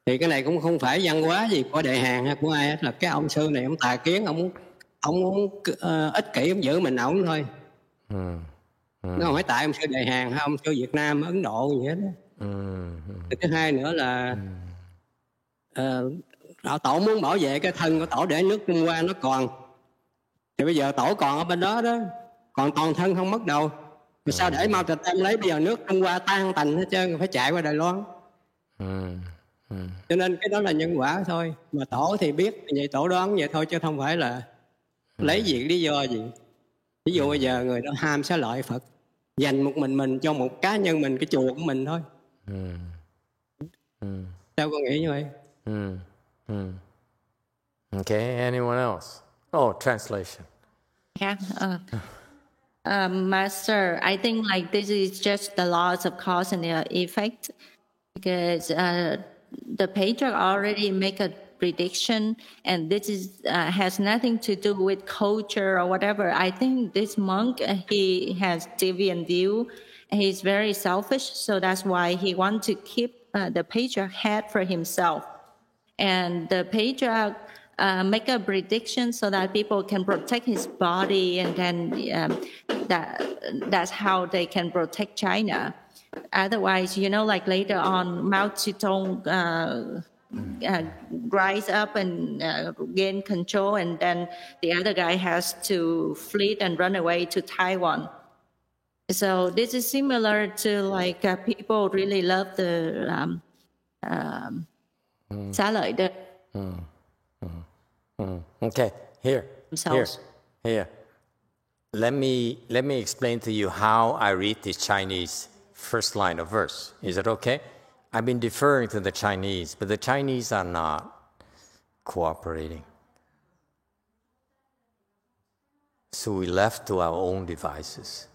Thì cái này cũng không phải văn hóa gì của Đại Hàn hay của ai hết, là cái ông sư này ông tà kiến, ông muốn ích kỷ, ông giữ mình ổng thôi. Nó không phải tại ông sư Đại Hàn hay ông sư Việt Nam, Ấn Độ gì hết. Thứ hai nữa là tổ muốn bảo vệ cái thân của tổ để nước Trung Hoa nó còn. Thì bây giờ tổ còn ở bên đó đó, còn toàn thân không mất đâu. Mà sao để Mao Trạch Đông lấy, bây giờ nước Trung Hoa tan tành hết trơn, phải chạy qua Đài Loan. Cho nên cái đó là nhân quả thôi. Mà tổ thì biết, vậy tổ đoán vậy thôi, chứ không phải là lấy gì lý do gì. Ví dụ bây giờ người đó ham xá lợi Phật, dành một mình cho một cá nhân mình, cái chùa của mình thôi. Sao con nghĩ như vậy? Okay, anyone else? Oh, translation. Yeah. Master, I think like this is just the laws of cause and effect, because the patriarch already make a prediction, and this is has nothing to do with culture or whatever. I think this monk, he has deviant view. He's very selfish, so that's why he wants to keep the patriarch head for himself. And the patriarch make a prediction so that people can protect his body, and then that's how they can protect China. Otherwise, like later on, Mao Zedong rise up and gain control, and then the other guy has to flee and run away to Taiwan. So this is similar to people really love the xá lợi đời. Okay, here. Let me explain to you how I read this Chinese first line of verse. Is it okay? I've been deferring to the Chinese, but the Chinese are not cooperating. So we left to our own devices.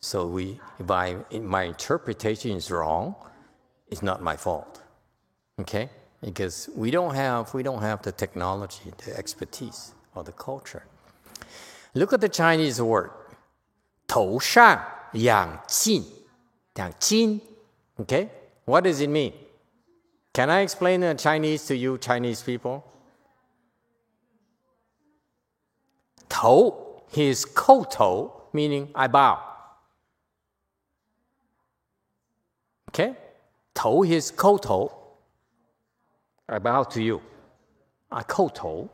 So if my interpretation is wrong, it's not my fault. Okay? Because we don't have the technology, the expertise, or the culture. Look at the Chinese word, 头上养精. 养精. Okay? What does it mean? Can I explain in Chinese to you Chinese people? 头 is 叩头, meaning I bow. Okay? 头 is 叩头. I bow to you. I 叩头.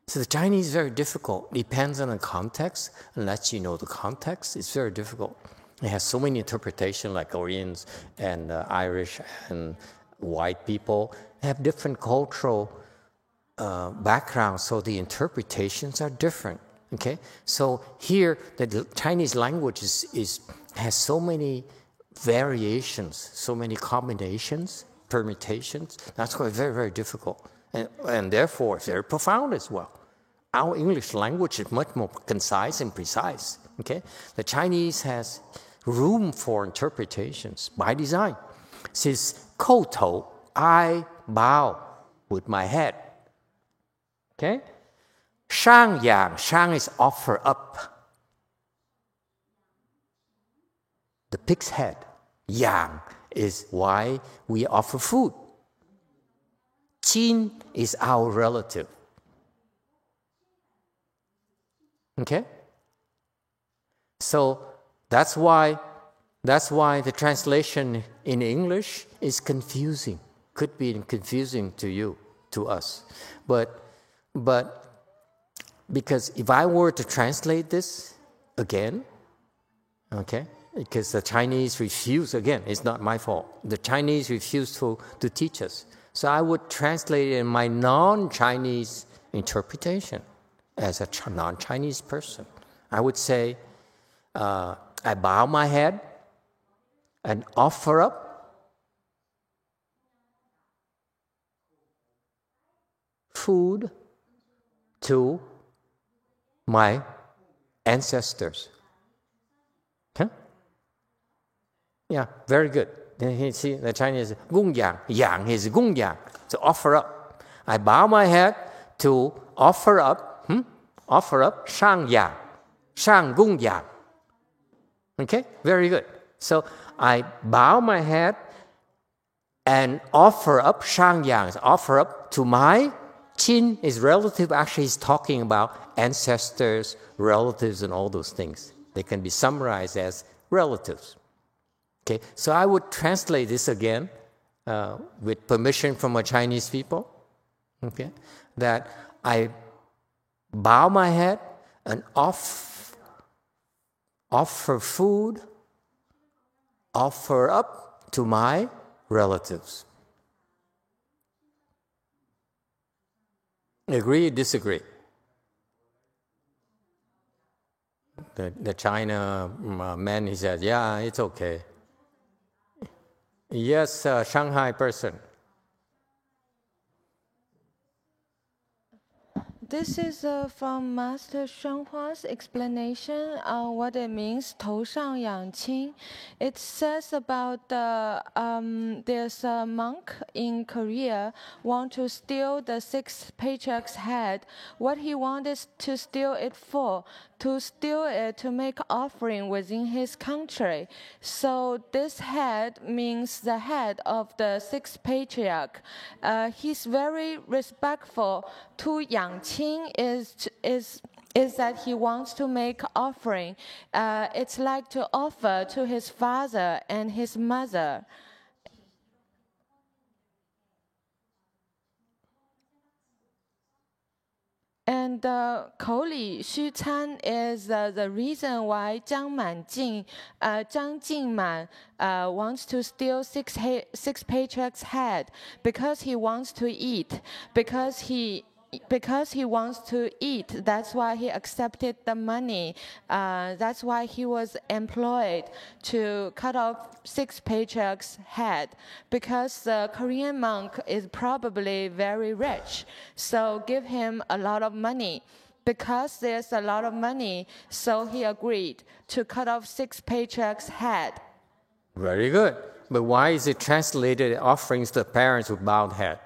So the Chinese is very difficult. Depends on the context. Unless you know the context, it's very difficult. It has so many interpretations, like Koreans and Irish and white people have different cultural backgrounds, so the interpretations are different. Okay, so here the Chinese language has so many variations, so many combinations, permutations. That's why it's very, very difficult, and therefore it's very profound as well. Our English language is much more concise and precise. Okay, the Chinese has room for interpretations by design. It says 叩头, I bow with my head. Okay, 上仰, shang is offer up. The pig's head. Yang is why we offer food. Qin is our relative. Okay? So that's why the translation in English is confusing. Could be confusing to you, to us. But because if I were to translate this again, okay, because the Chinese refuse, again, it's not my fault. The Chinese refuse to teach us. So I would translate it in my non-Chinese interpretation as a non-Chinese person. I would say, I bow my head and offer up food to my ancestors. Okay? Yeah, very good. Then you see the Chinese, 供养, yang is 供养, to offer up. I bow my head to offer up, 上养, 上供养. Okay, very good. So I bow my head and offer up 上养, offer up to my qin is relative. Actually, he's talking about ancestors, relatives, and all those things. They can be summarized as relatives. Okay, so I would translate this again with permission from a Chinese people. Okay, that I bow my head and offer food, offer up to my relatives. Agree or disagree? The China man, he said, yeah, it's okay. Yes, Shanghai person. This is from Master Shenhua's explanation on what it means, 头上养亲. It says about there's a monk in Korea want to steal the 6 patriarchs' head. What he wanted to steal it for? To steal it to make offering within his country. So this head means the head of the 6 patriarch. He's very respectful. To Yang Qing is that he wants to make offering. It's like to offer to his father and his mother. And 口里虚参 is the reason why Jiang Jingman wants to steal 6 patriarchs' head, because he wants to eat, because he wants to eat. That's why he accepted the money. That's why he was employed to cut off 6 patriarchs' head, because the Korean monk is probably very rich. So give him a lot of money. Because there's a lot of money, so he agreed to cut off 6 patriarchs' head. Very good. But why is it translated offerings to parents with bowed head?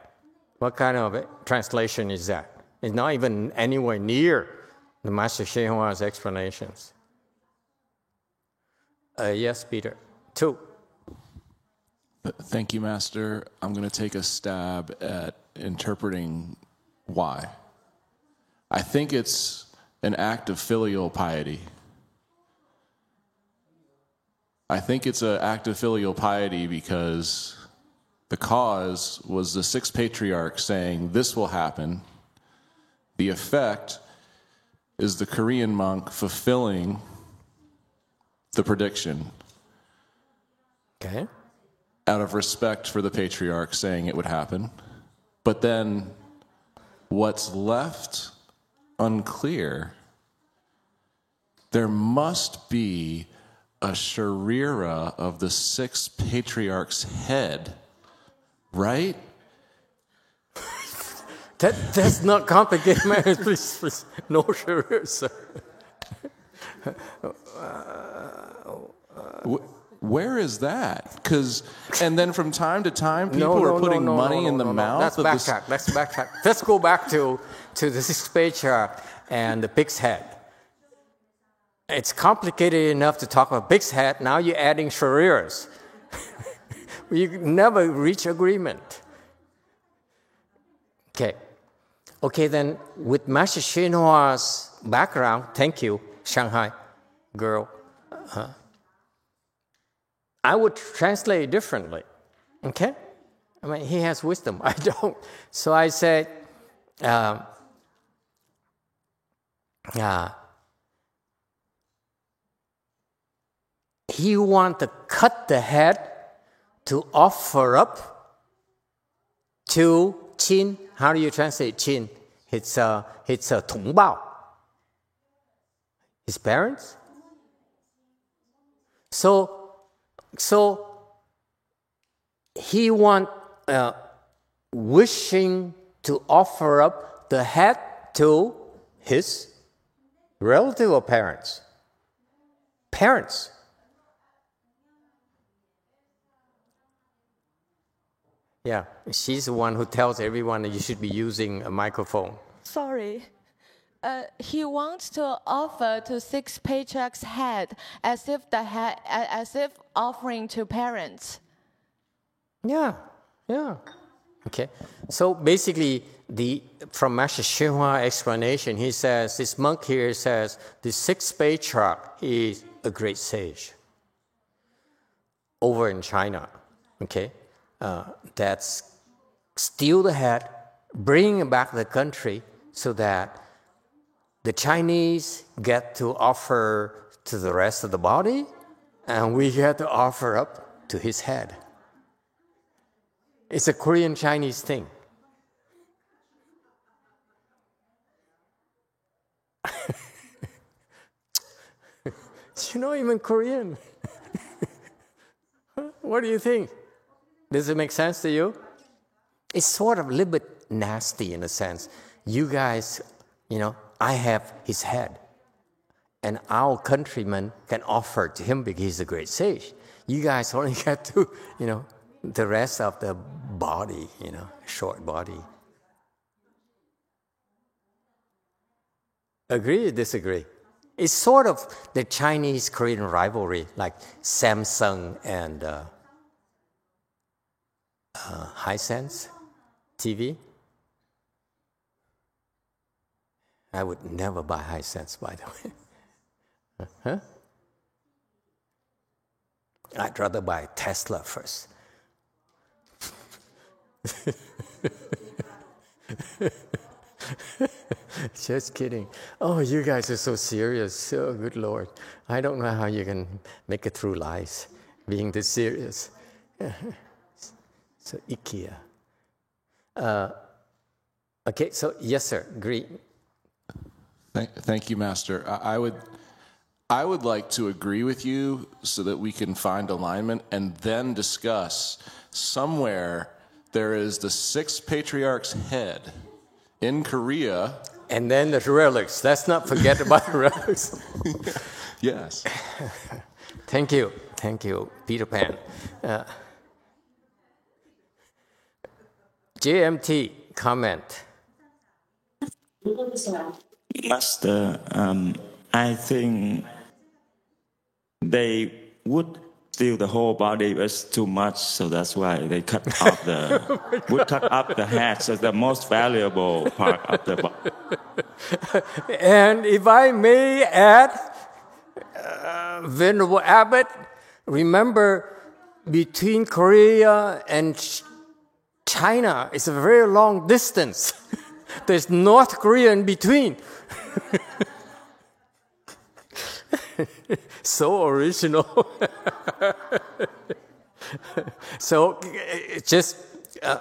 What kind of translation is that? It's not even anywhere near the Master Shenhua's explanations. Yes, Peter. 2. Thank you, Master. I'm going to take a stab at interpreting why. I think it's an act of filial piety. I think it's an act of filial piety because the cause was the 6 patriarchs saying, this will happen. The effect is the Korean monk fulfilling the prediction. Okay. Out of respect for the patriarch saying it would happen. But then what's left unclear, there must be a sharira of the 6 patriarchs' head, right? That's not complicated, man. Please. No sharira, sir. Where is that? And then from time to time, people are putting money in the mouth. Let's backtrack. Let's go back to the 6 patriarch and the pig's head. It's complicated enough to talk about pig's head. Now you're adding shariras. You never reach agreement. Okay, then with Master Shenhua's background, thank you, Shanghai girl. I would translate it differently, okay? I mean, he has wisdom, I don't. So I said, he want to cut the head to offer up to Qin. How do you translate Qin? It's a 同胞. His parents. So he wishing to offer up the head to his relative or parents. Parents. Yeah, she's the one who tells everyone that you should be using a microphone. Sorry. He wants to offer to 6 patriarchs' head as if offering to parents. Yeah. Okay. So basically, from Master Shenhua explanation, he says this monk here says the 6th patriarch is a great sage over in China. Okay, that's steal the head, bring it back to the country so that the Chinese get to offer to the rest of the body, and we get to offer up to his head. It's a Korean-Chinese thing. You're not even Korean. What do you think? Does it make sense to you? It's sort of a little bit nasty in a sense. You guys I have his head. And our countrymen can offer to him because he's a great sage. You guys only get to, the rest of the body, short body. Agree or disagree? It's sort of the Chinese-Korean rivalry, like Samsung and Hisense TV. I would never buy Hisense, by the way. Huh? I'd rather buy Tesla first. Just kidding. Oh, you guys are so serious. Oh, good Lord. I don't know how you can make it through life being this serious. So, IKEA. Okay, so yes, sir. Agree. Thank you, Master. I would like to agree with you so that we can find alignment and then discuss somewhere there is the sixth patriarch's head in Korea. And then the relics. Let's not forget about the relics. Yes. Thank you, Peter Pan. JMT, comment. Master, I think they would feel the whole body was too much, so that's why they cut off the head, so the most valuable part of the body. And if I may add, Venerable Abbot, remember between Korea and China is a very long distance. There's North Korea in between. So original. So just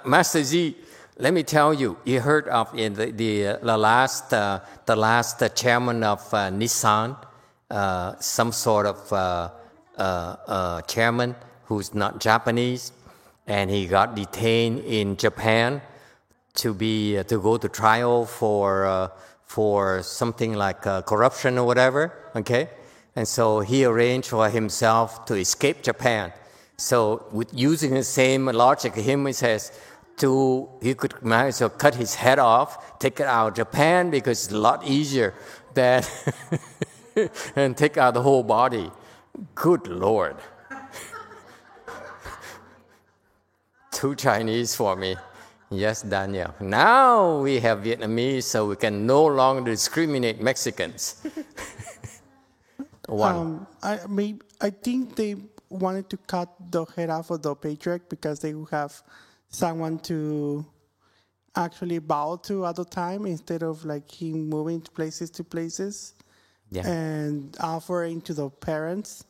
Master Z, let me tell you, you heard of in the last chairman of Nissan, some sort of chairman who's not Japanese, and he got detained in Japan to go to trial for something like corruption or whatever. Okay. And so he arranged for himself to escape Japan. So using the same logic, he says, he could manage to cut his head off, take it out of Japan because it's a lot easier than and take out the whole body. Good Lord. Too Chinese for me. Yes, Daniel. Now we have Vietnamese, so we can no longer discriminate Mexicans. I think they wanted to cut the head off of the patriarch because they would have someone to actually bow to at the time instead of like him moving to places and offering to the parents.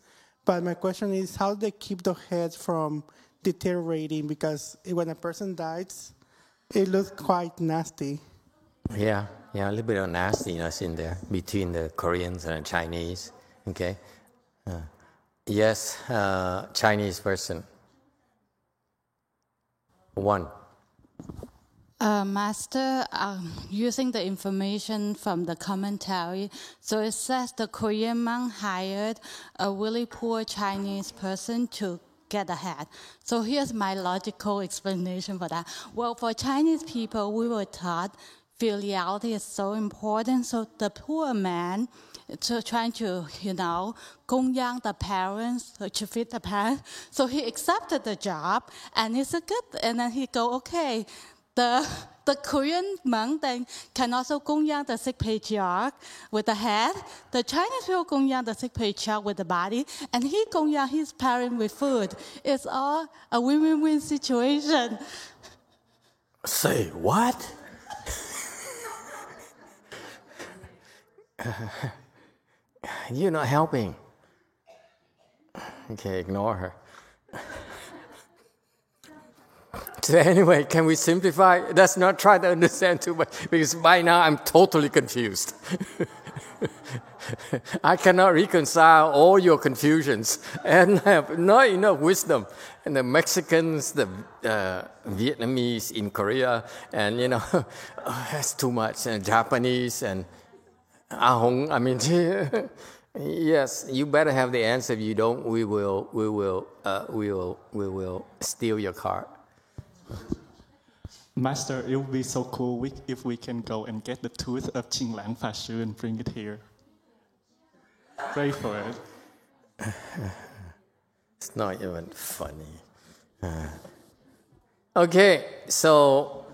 But my question is, how do they keep the head from deteriorating? Because when a person dies, it looks quite nasty. Yeah, a little bit of nastiness in there between the Koreans and the Chinese. Okay. Yes, Chinese person. One. Master, using the information from the commentary, so it says the Korean monk hired a really poor Chinese person to get ahead. So here's my logical explanation for that. Well, for Chinese people, we were taught filiality is so important. So the poor man trying to, gongyang the parents, to feed the parents. So he accepted the job, and he said good. And then he go, okay, the Korean monk then can also gongyang the sick patriarch with the head. The Chinese people gongyang the sick patriarch with the body, and he gongyang his parent with food. It's all a win-win-win situation. Say what? You're not helping. Okay, ignore her. So anyway, can we simplify? Let's not try to understand too much, because by now I'm totally confused. I cannot reconcile all your confusions and have not enough wisdom. And the Mexicans, the Vietnamese in Korea, and that's too much. And Japanese and Ahong. I mean, yes, you better have the answer. If you don't, we will steal your car. Master, it would be so cool if we can go and get the tooth of Qing Lang Fashu and bring it here. Pray for it. It's not even funny. Okay, so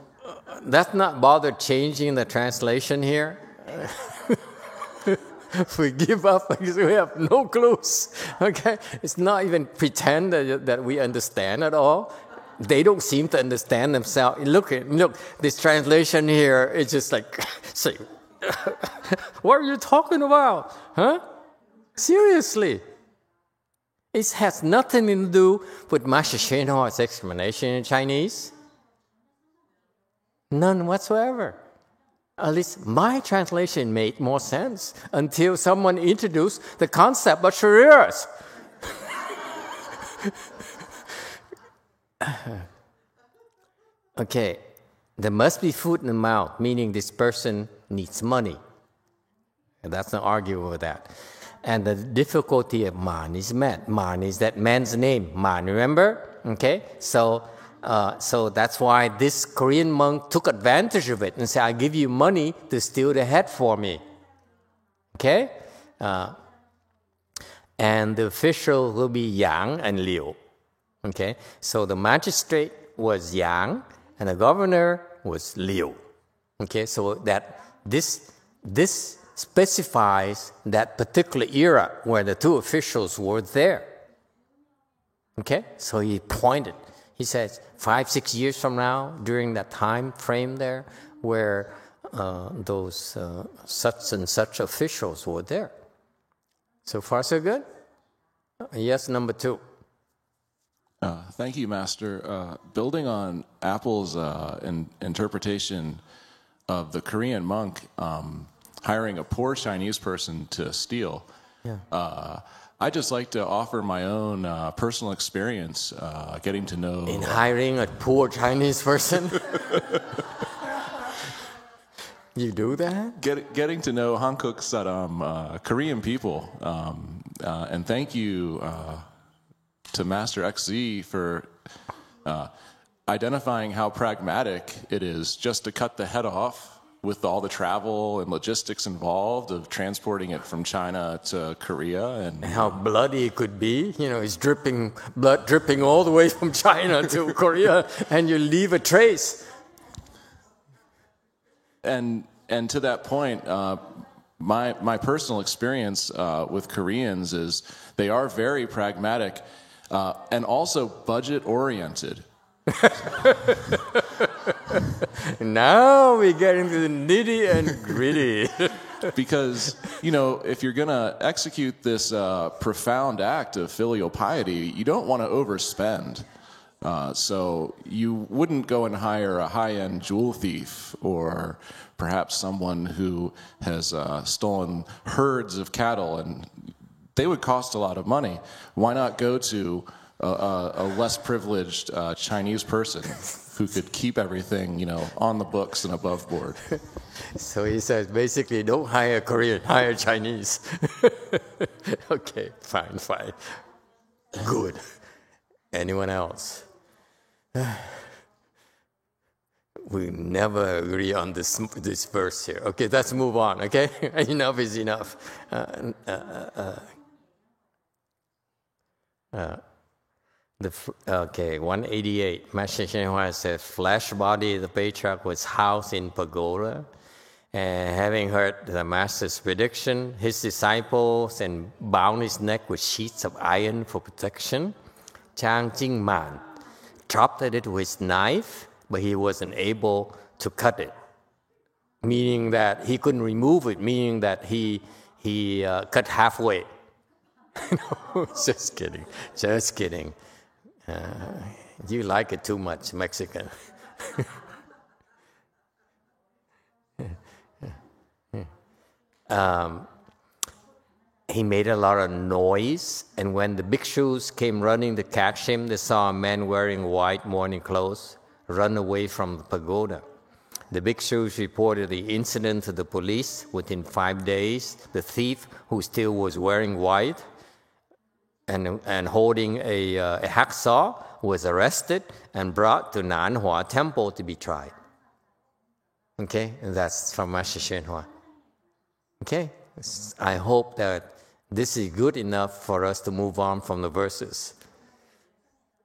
let's not bother changing the translation here. We give up because we have no clues. Okay, it's not even pretend that we understand at all. They don't seem to understand themselves. Look, this translation here, it's just like, say, what are you talking about? Huh? Seriously. It has nothing to do with Master Hsuan Hua's explanation in Chinese. None whatsoever. At least my translation made more sense until someone introduced the concept of sharias. Okay, there must be food in the mouth, meaning this person needs money. And that's not arguing with that. And the difficulty of man is met. Man is that man's name, Man, remember? Okay, so that's why this Korean monk took advantage of it and said, I give you money to steal the head for me. Okay? And the official will be Yang and Liu. Okay? So the magistrate was Yang and the governor was Liu. Okay? So that this specifies that particular era where the two officials were there. Okay? So he pointed. He says 5-6 years from now, during that time frame there, where those such and such officials were there. So far, so good? Yes, number 2. Thank you, Master. Building on Apple's interpretation of the Korean monk hiring a poor Chinese person to steal, I'd just like to offer my own personal experience getting to know... In hiring a poor Chinese person? You do that? Getting to know Hankook Saram, Korean people. And thank you to Master XZ for identifying how pragmatic it is just to cut the head off with all the travel and logistics involved of transporting it from China to Korea. And how bloody it could be. It's blood dripping all the way from China to Korea, and you leave a trace. And to that point, my personal experience with Koreans is they are very pragmatic and also budget-oriented. Now we get into the nitty and gritty. Because, if you're going to execute this profound act of filial piety, you don't want to overspend. So you wouldn't go and hire a high-end jewel thief or perhaps someone who has stolen herds of cattle, and they would cost a lot of money. Why not go to a less privileged Chinese person who could keep everything, on the books and above board? So he says, basically, don't hire Korean, hire Chinese. Okay, fine. Good. Anyone else? We never agree on this verse here. Okay, let's move on, okay? Enough is enough. Okay, 188. Master Hsuan Hua says, flesh body, the patriarch was housed in pagoda. And having heard the master's prediction, his disciples and bound his neck with sheets of iron for protection. Chang Jing Man chopped at it with his knife, but he wasn't able to cut it. Meaning that he couldn't remove it, meaning that he cut halfway. No, just kidding. You like it too much, Mexican. he made a lot of noise, and when the bhikshus came running to catch him, they saw a man wearing white mourning clothes run away from the pagoda. The bhikshus reported the incident to the police. Within 5 days, the thief, who still was wearing white and holding a hacksaw, was arrested and brought to Nanhua Temple to be tried. Okay, and that's from Master Hsuan Hua. Okay, I hope that this is good enough for us to move on from the verses.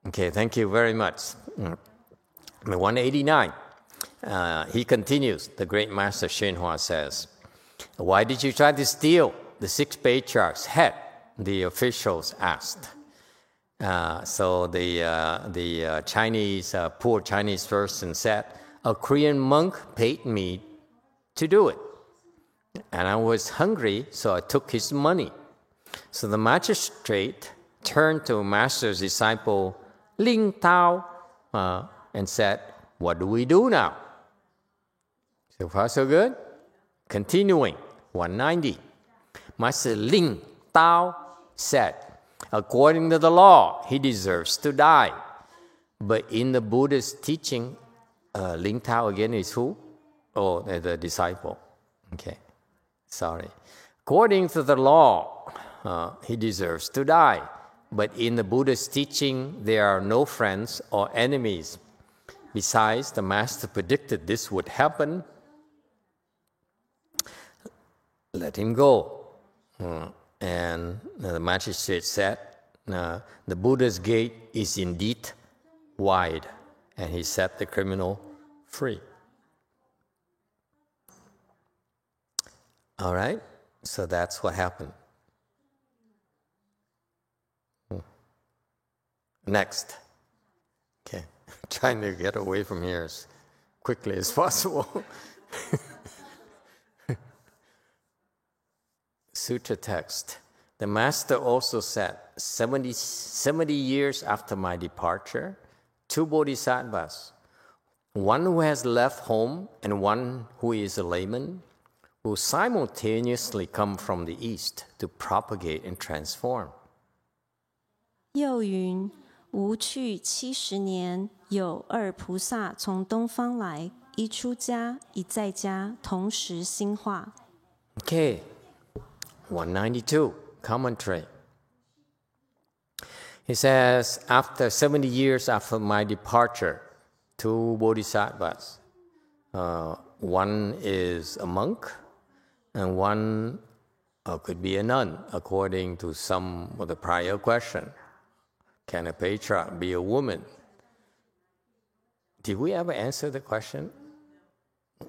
Okay, thank you very much. 189. He continues, the great Master Hsuan Hua says, "Why did you try to steal the 6 patriarchs' head?" The officials asked. So the Chinese, poor Chinese person said, "A Korean monk paid me to do it. And I was hungry, so I took his money." So the magistrate turned to Master's disciple Ling Tao and said, "What do we do now?" So far, so good? Continuing, 190. Master Ling Tao said, "According to the law, he deserves to die. But in the Buddha's teaching," Ling Tao again is who? Oh, the disciple. Okay, sorry. "According to the law, he deserves to die. But in the Buddha's teaching, there are no friends or enemies. Besides, the Master predicted this would happen. Let him go." And the magistrate said, "The Buddha's gate is indeed wide," and he set the criminal free. All right, so that's what happened. Next. Okay, trying to get away from here as quickly as possible. Sutra text. "The Master also said, 70 years after my departure, 2 bodhisattvas, one who has left home and one who is a layman, will simultaneously come from the east to propagate and transform." 又云：吾去70年，有2菩萨从东方来，一出家，一在家，同时兴化。 Okay, 192, commentary. He says, after 70 years after my departure, 2 bodhisattvas, one is a monk and one could be a nun, according to some of the prior question. Can a patriarch be a woman? Did we ever answer the question?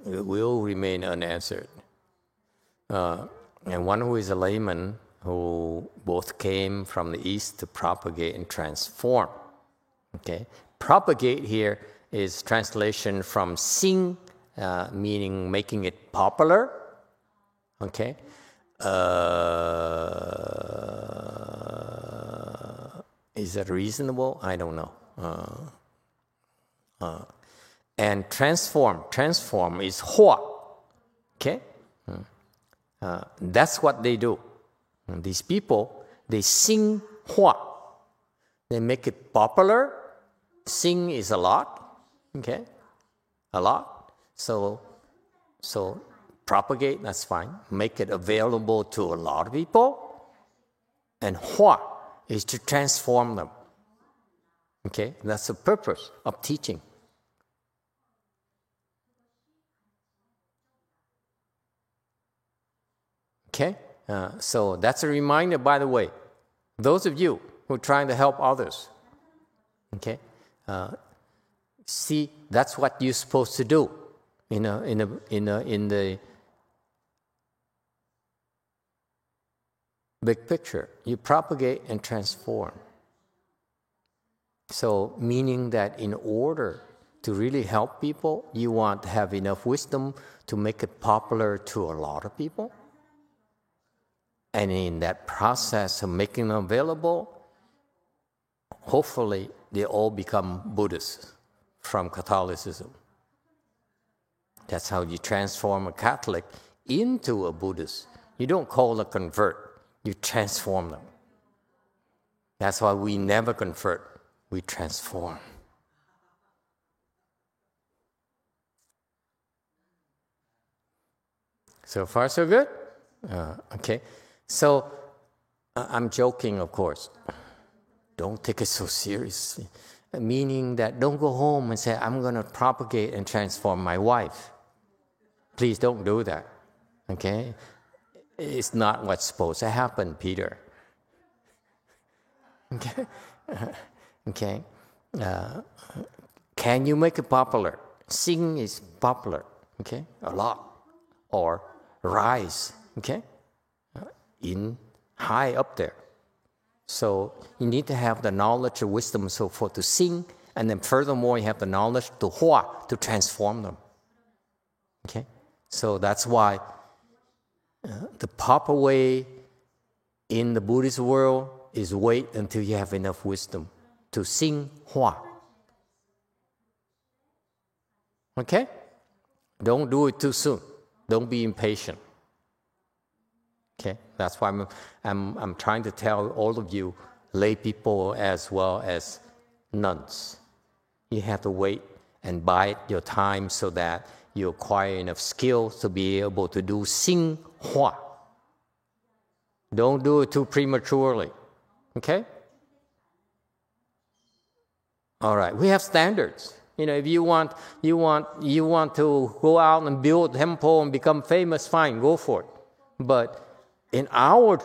It will remain unanswered. And one who is a layman, who both came from the east to propagate and transform. Okay, propagate here is translation from sing, meaning making it popular. Okay, is that reasonable? I don't know. And transform is hua. Okay, that's what they do. And these people, they sing hua. They make it popular. Sing is a lot. Okay, a lot. So propagate, that's fine. Make it available to a lot of people. And hua is to transform them. Okay, that's the purpose of teaching. Okay, so that's a reminder, by the way, those of you who are trying to help others. Okay, see, that's what you're supposed to do in the big picture. You propagate and transform. So, meaning that in order to really help people, you want to have enough wisdom to make it popular to a lot of people. And in that process of making them available, hopefully they all become Buddhists from Catholicism. That's how you transform a Catholic into a Buddhist. You don't call a convert. You transform them. That's why we never convert. We transform. So far, so good? Okay. So, I'm joking, of course. Don't take it so seriously. Meaning that don't go home and say, I'm going to propagate and transform my wife. Please don't do that. Okay? It's not what's supposed to happen, Peter. Okay? Okay? Can you make it popular? Sing is popular. Okay? A lot. Or rise. Okay? In high up there. So you need to have the knowledge, of wisdom, and so forth to sing, and then furthermore you have the knowledge to hua, to transform them. Okay, so that's why the proper way in the Buddhist world is wait until you have enough wisdom to sing hua. Okay, don't do it too soon. Don't be impatient. Okay, that's why I'm trying to tell all of you, lay people as well as nuns. You have to wait and bide your time so that you acquire enough skills to be able to do sing hua. Don't do it too prematurely. Okay? All right, we have standards. You know, if you want to go out and build a temple and become famous, fine, go for it. But in our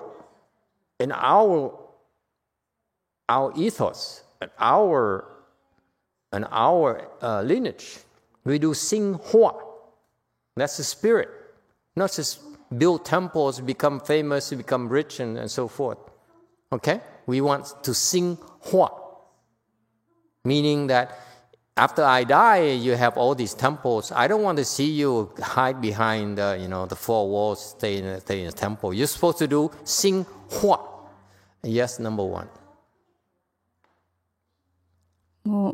ethos, our lineage, we do sing hua. That's the spirit. Not just build temples, become famous, become rich, and so forth. Okay? We want to sing hua. Meaning that after I die, you have all these temples. I don't want to see you hide behind the four walls, stay in a temple. You're supposed to do sing hua. Yes, number one.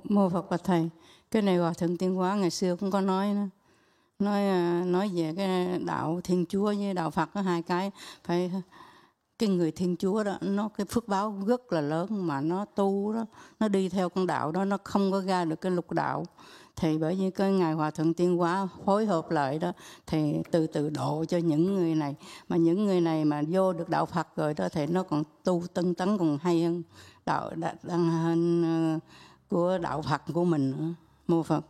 Mô Phật Bạch Thầy, cái này Hòa Thượng Tiên Hóa ngày xưa cũng có nói nữa. Nói về cái đạo Thiên Chúa với đạo Phật có hai cái. Phải cái người Thiên Chúa đó, nó cái phước báo rất là lớn mà nó tu đó, nó đi theo con đạo đó, nó không có ra được cái lục đạo. Thì bởi vì cái Ngài Hòa Thượng Tiên Hóa phối hợp lại đó, thì từ từ độ cho những người này. Mà những người này mà vô được đạo Phật rồi đó, thì nó còn tu tinh tấn còn hay hơn hơn của đạo Phật của mình nữa. Mô Phật.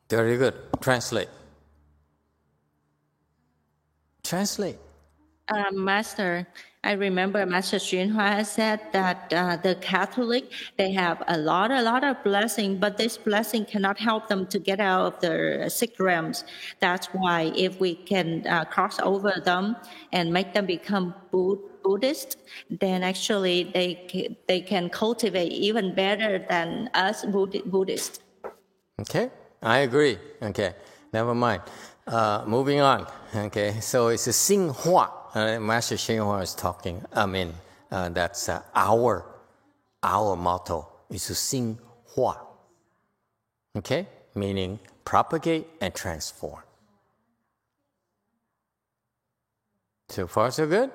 Very good. Translate. Translate. Master, I remember Master Xun Hua said that the Catholic, they have a lot of blessing, but this blessing cannot help them to get out of the sick realms. That's why if we can cross over them and make them become Buddhist, then actually they can cultivate even better than us Buddhists. Okay, I agree. Okay, never mind. Moving on. Okay, so it's a sing hua. Master Xun Hua is talking. I mean, that's our motto is to sing hua. Okay, meaning propagate and transform. So far, so good.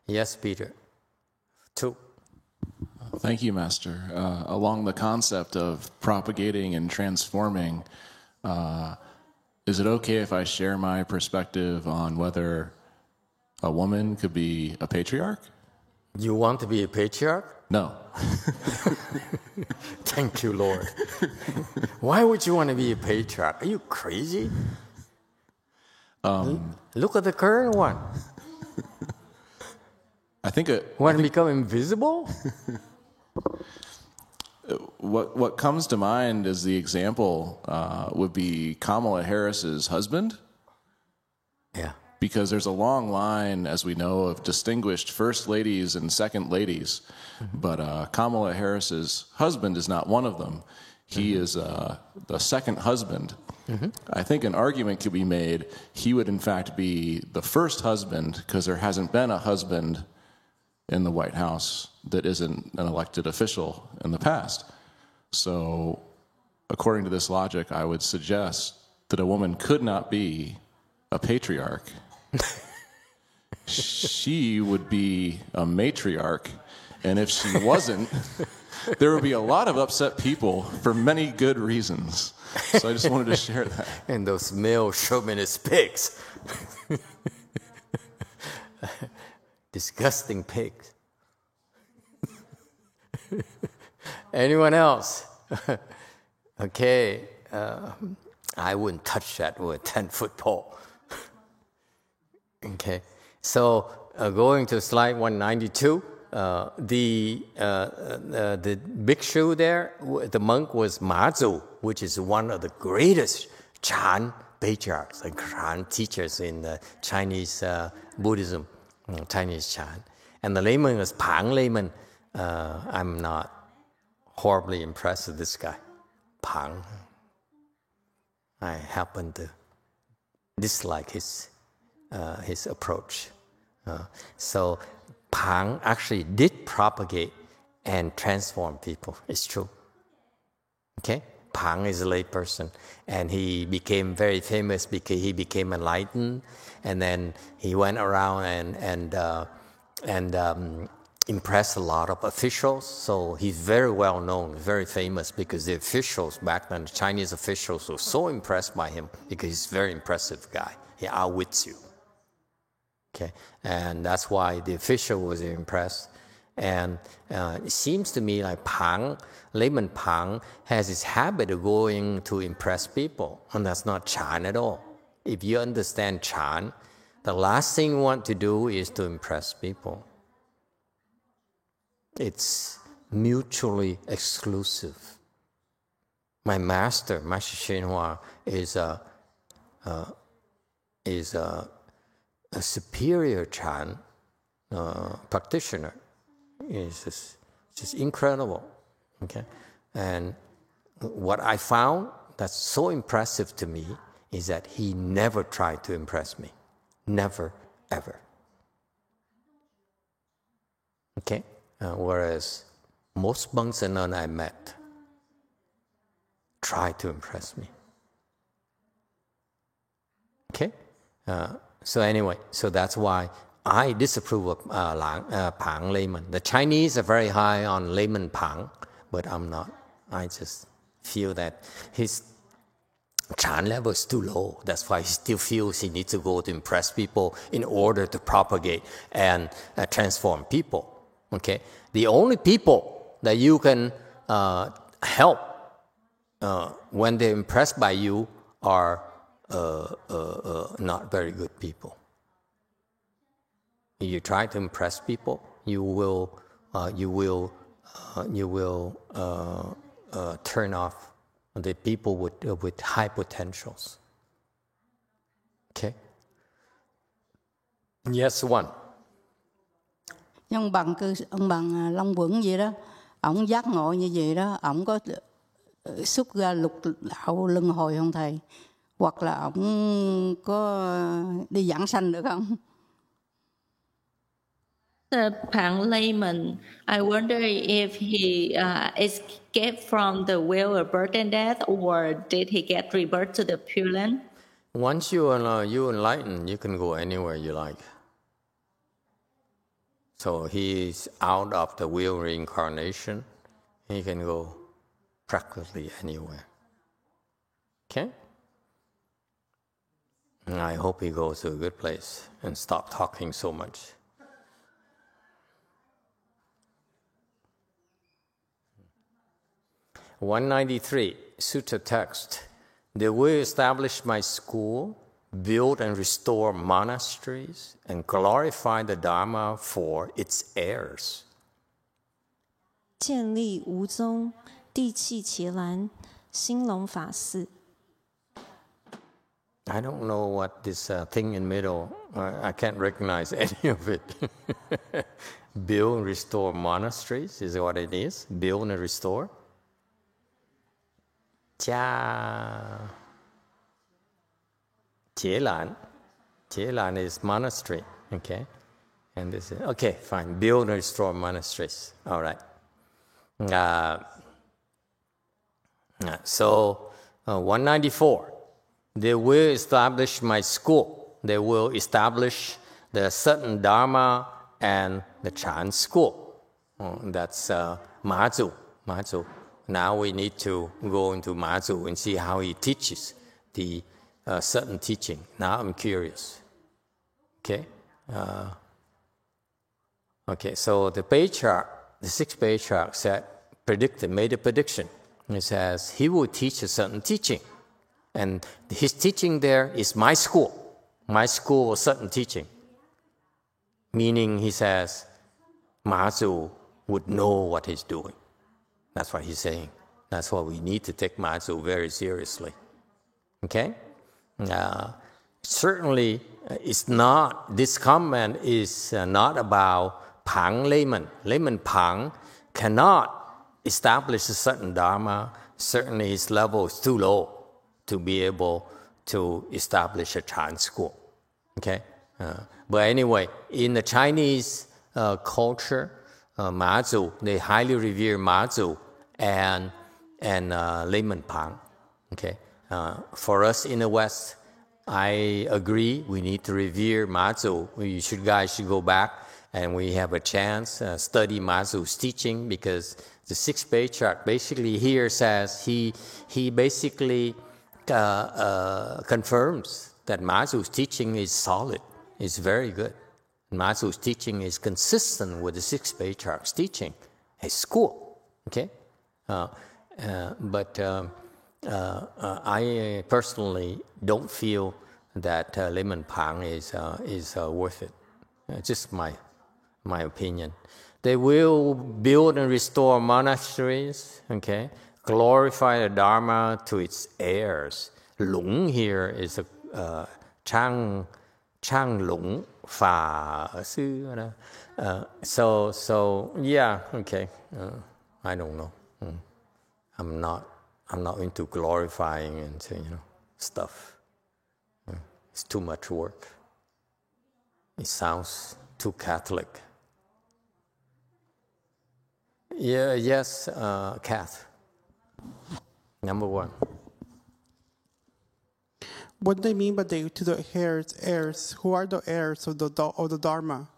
Yes, Peter. 2. Thank you, Master. Along the concept of propagating and transforming, is it okay if I share my perspective on whether a woman could be a patriarch? You want to be a patriarch? No. Thank you, Lord. Why would you want to be a patriarch? Are you crazy? Look at the current one. Want to become invisible? What comes to mind as the example would be Kamala Harris's husband. Yeah. Because there's a long line, as we know, of distinguished first ladies and second ladies. Mm-hmm. But Kamala Harris's husband is not one of them. He is the second husband. Mm-hmm. I think an argument could be made he would in fact be the first husband because there hasn't been a husband in the White House that isn't an elected official in the past. So, according to this logic, I would suggest that a woman could not be a patriarch. she would be a matriarch. And if she wasn't, there would be a lot of upset people for many good reasons. So I just wanted to share that. And those male chauvinist pigs. Disgusting pigs. Anyone else? Okay. I wouldn't touch that with a 10-foot pole. Okay. So going to slide 192. The bhikshu there, the monk was Ma Zu, which is one of the greatest Chan patriarchs and Chan teachers in Chinese Buddhism, Chinese Chan. And the layman was Pang layman. I'm not horribly impressed with this guy, Pang. I happen to dislike his approach. So Pang actually did propagate and transform people. It's true. Okay? Pang is a lay person, and he became very famous because he became enlightened, and then he went around and impressed a lot of officials. So he's very well known, very famous, because the officials back then, the Chinese officials, were so impressed by him because he's a very impressive guy. He outwits you. Okay, and that's why the official was impressed. And it seems to me like Pang, layman Pang, has this habit of going to impress people, and that's not Chan at all. If you understand Chan, the last thing you want to do is to impress people. It's mutually exclusive. My master, Master Hsien Hua, is a superior Chan practitioner. It's just incredible. Okay, and what I found that's so impressive to me is that he never tried to impress me, never ever. Okay, whereas most monks and nuns I met tried to impress me. Okay. So anyway, so that's why I disapprove of Pang layman. The Chinese are very high on layman Pang, but I'm not. I just feel that his Chan level is too low. That's why he still feels he needs to go to impress people in order to propagate and transform people. Okay, the only people that you can help when they're impressed by you are not very good people. If you try to impress people, you will turn off the people with high potentials. Okay. Yes, one. Nhưng ông bằng Long Quẩn vậy đó, ổng giác ngộ như vậy đó, ổng có xuất ra lục đạo luân hồi không thầy? Hoặc là ổng có đi giảng sanh được không? The Pang layman, I wonder if he escaped from the wheel of birth and death, or did he get rebirth to the Pure Land? Once you enlighten, you can go anywhere you like. So he's out of the wheel reincarnation. He can go practically anywhere. Okay? And I hope he goes to a good place and stop talking so much. (193) Sutta text. They will establish my school, build and restore monasteries, and glorify the Dharma for its heirs. 建立无宗，地契伽蓝，兴隆法寺。 I don't know what this thing in the middle, I can't recognize any of it. Build and restore monasteries, is what it is? Build and restore? Jia Lan is monastery, okay? And this is, okay, fine. Build and restore monasteries, all right. So, 194. They will establish my school. They will establish the Sutton Dharma and the Chan school. That's Mazu. Now we need to go into Mazu and see how he teaches the Sutton teaching. Now I'm curious. Okay. So the patriarch, the sixth patriarch made a prediction. He says he will teach a certain teaching. And his teaching there is my school of certain teaching. Meaning, he says, Mazu would know what he's doing. That's what he's saying. That's why we need to take Mazu very seriously. Okay? Certainly, this comment is not about Pang layman. Layman Pang cannot establish a certain Dharma. Certainly, his level is too low to be able to establish a Chan school. Okay? But anyway, in the Chinese culture, Mazu, they highly revere Mazu and Layman Pang. Okay? For us in the West, I agree we need to revere Mazu. You guys should go back and we have a chance study Mazu's teaching, because the sixth patriarch basically here says he basically confirms that Mazu's teaching is solid, is very good. Mazu's teaching is consistent with the sixth patriarch's teaching, his school. Okay, but I personally don't feel that Layman Pang is worth it. Just my opinion. They will build and restore monasteries. Okay, glorify the Dharma to its heirs. Lũng here is a Trang Lũng Phà ở xứ đó. So yeah, okay. I don't know. I'm not into glorifying and stuff. It's too much work. It sounds too Catholic. Yeah, yes, Kath. Number one. What do they mean by to the heirs? Who are the heirs of the Dharma?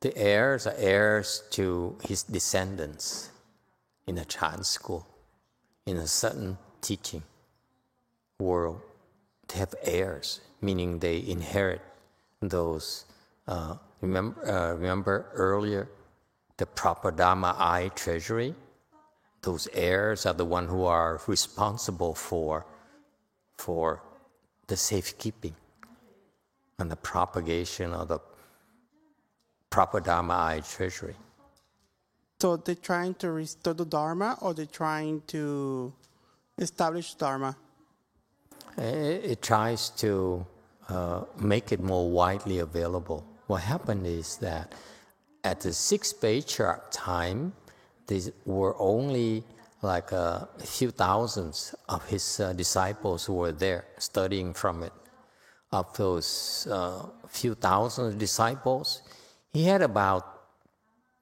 The heirs are heirs to his descendants in a Chan school, in a certain teaching world. They have heirs, meaning they inherit those. Remember earlier, the proper Dharma I treasury? Those heirs are the ones who are responsible for the safekeeping and the propagation of the proper Dharma I treasury. So they're trying to restore the Dharma, or they're trying to establish Dharma? It tries to make it more widely available. What happened is that at the sixth patriarch time, there were only like a few thousands of his disciples who were there studying from it. Of those few thousand disciples, he had about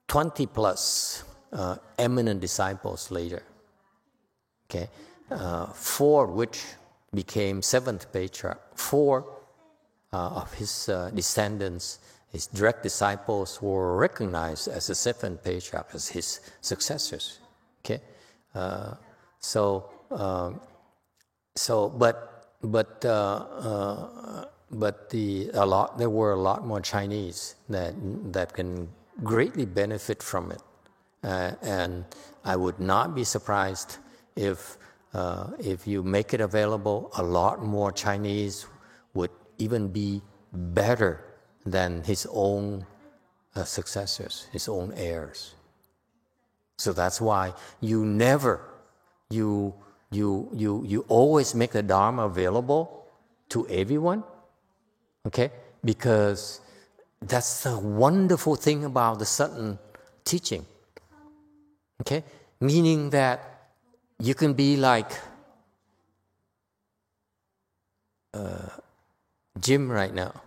20 plus eminent disciples later. Okay, 4 which became seventh patriarch. 4 of his descendants, his direct disciples, were recognized as the seventh patriarch, as his successors. Okay, there were a lot more Chinese that can greatly benefit from it, and I would not be surprised if you make it available, a lot more Chinese would even be better than his own successors, his own heirs. So that's why you always make the Dharma available to everyone, okay? Because that's the wonderful thing about the Sutton teaching, okay? Meaning that you can be like Jim right now.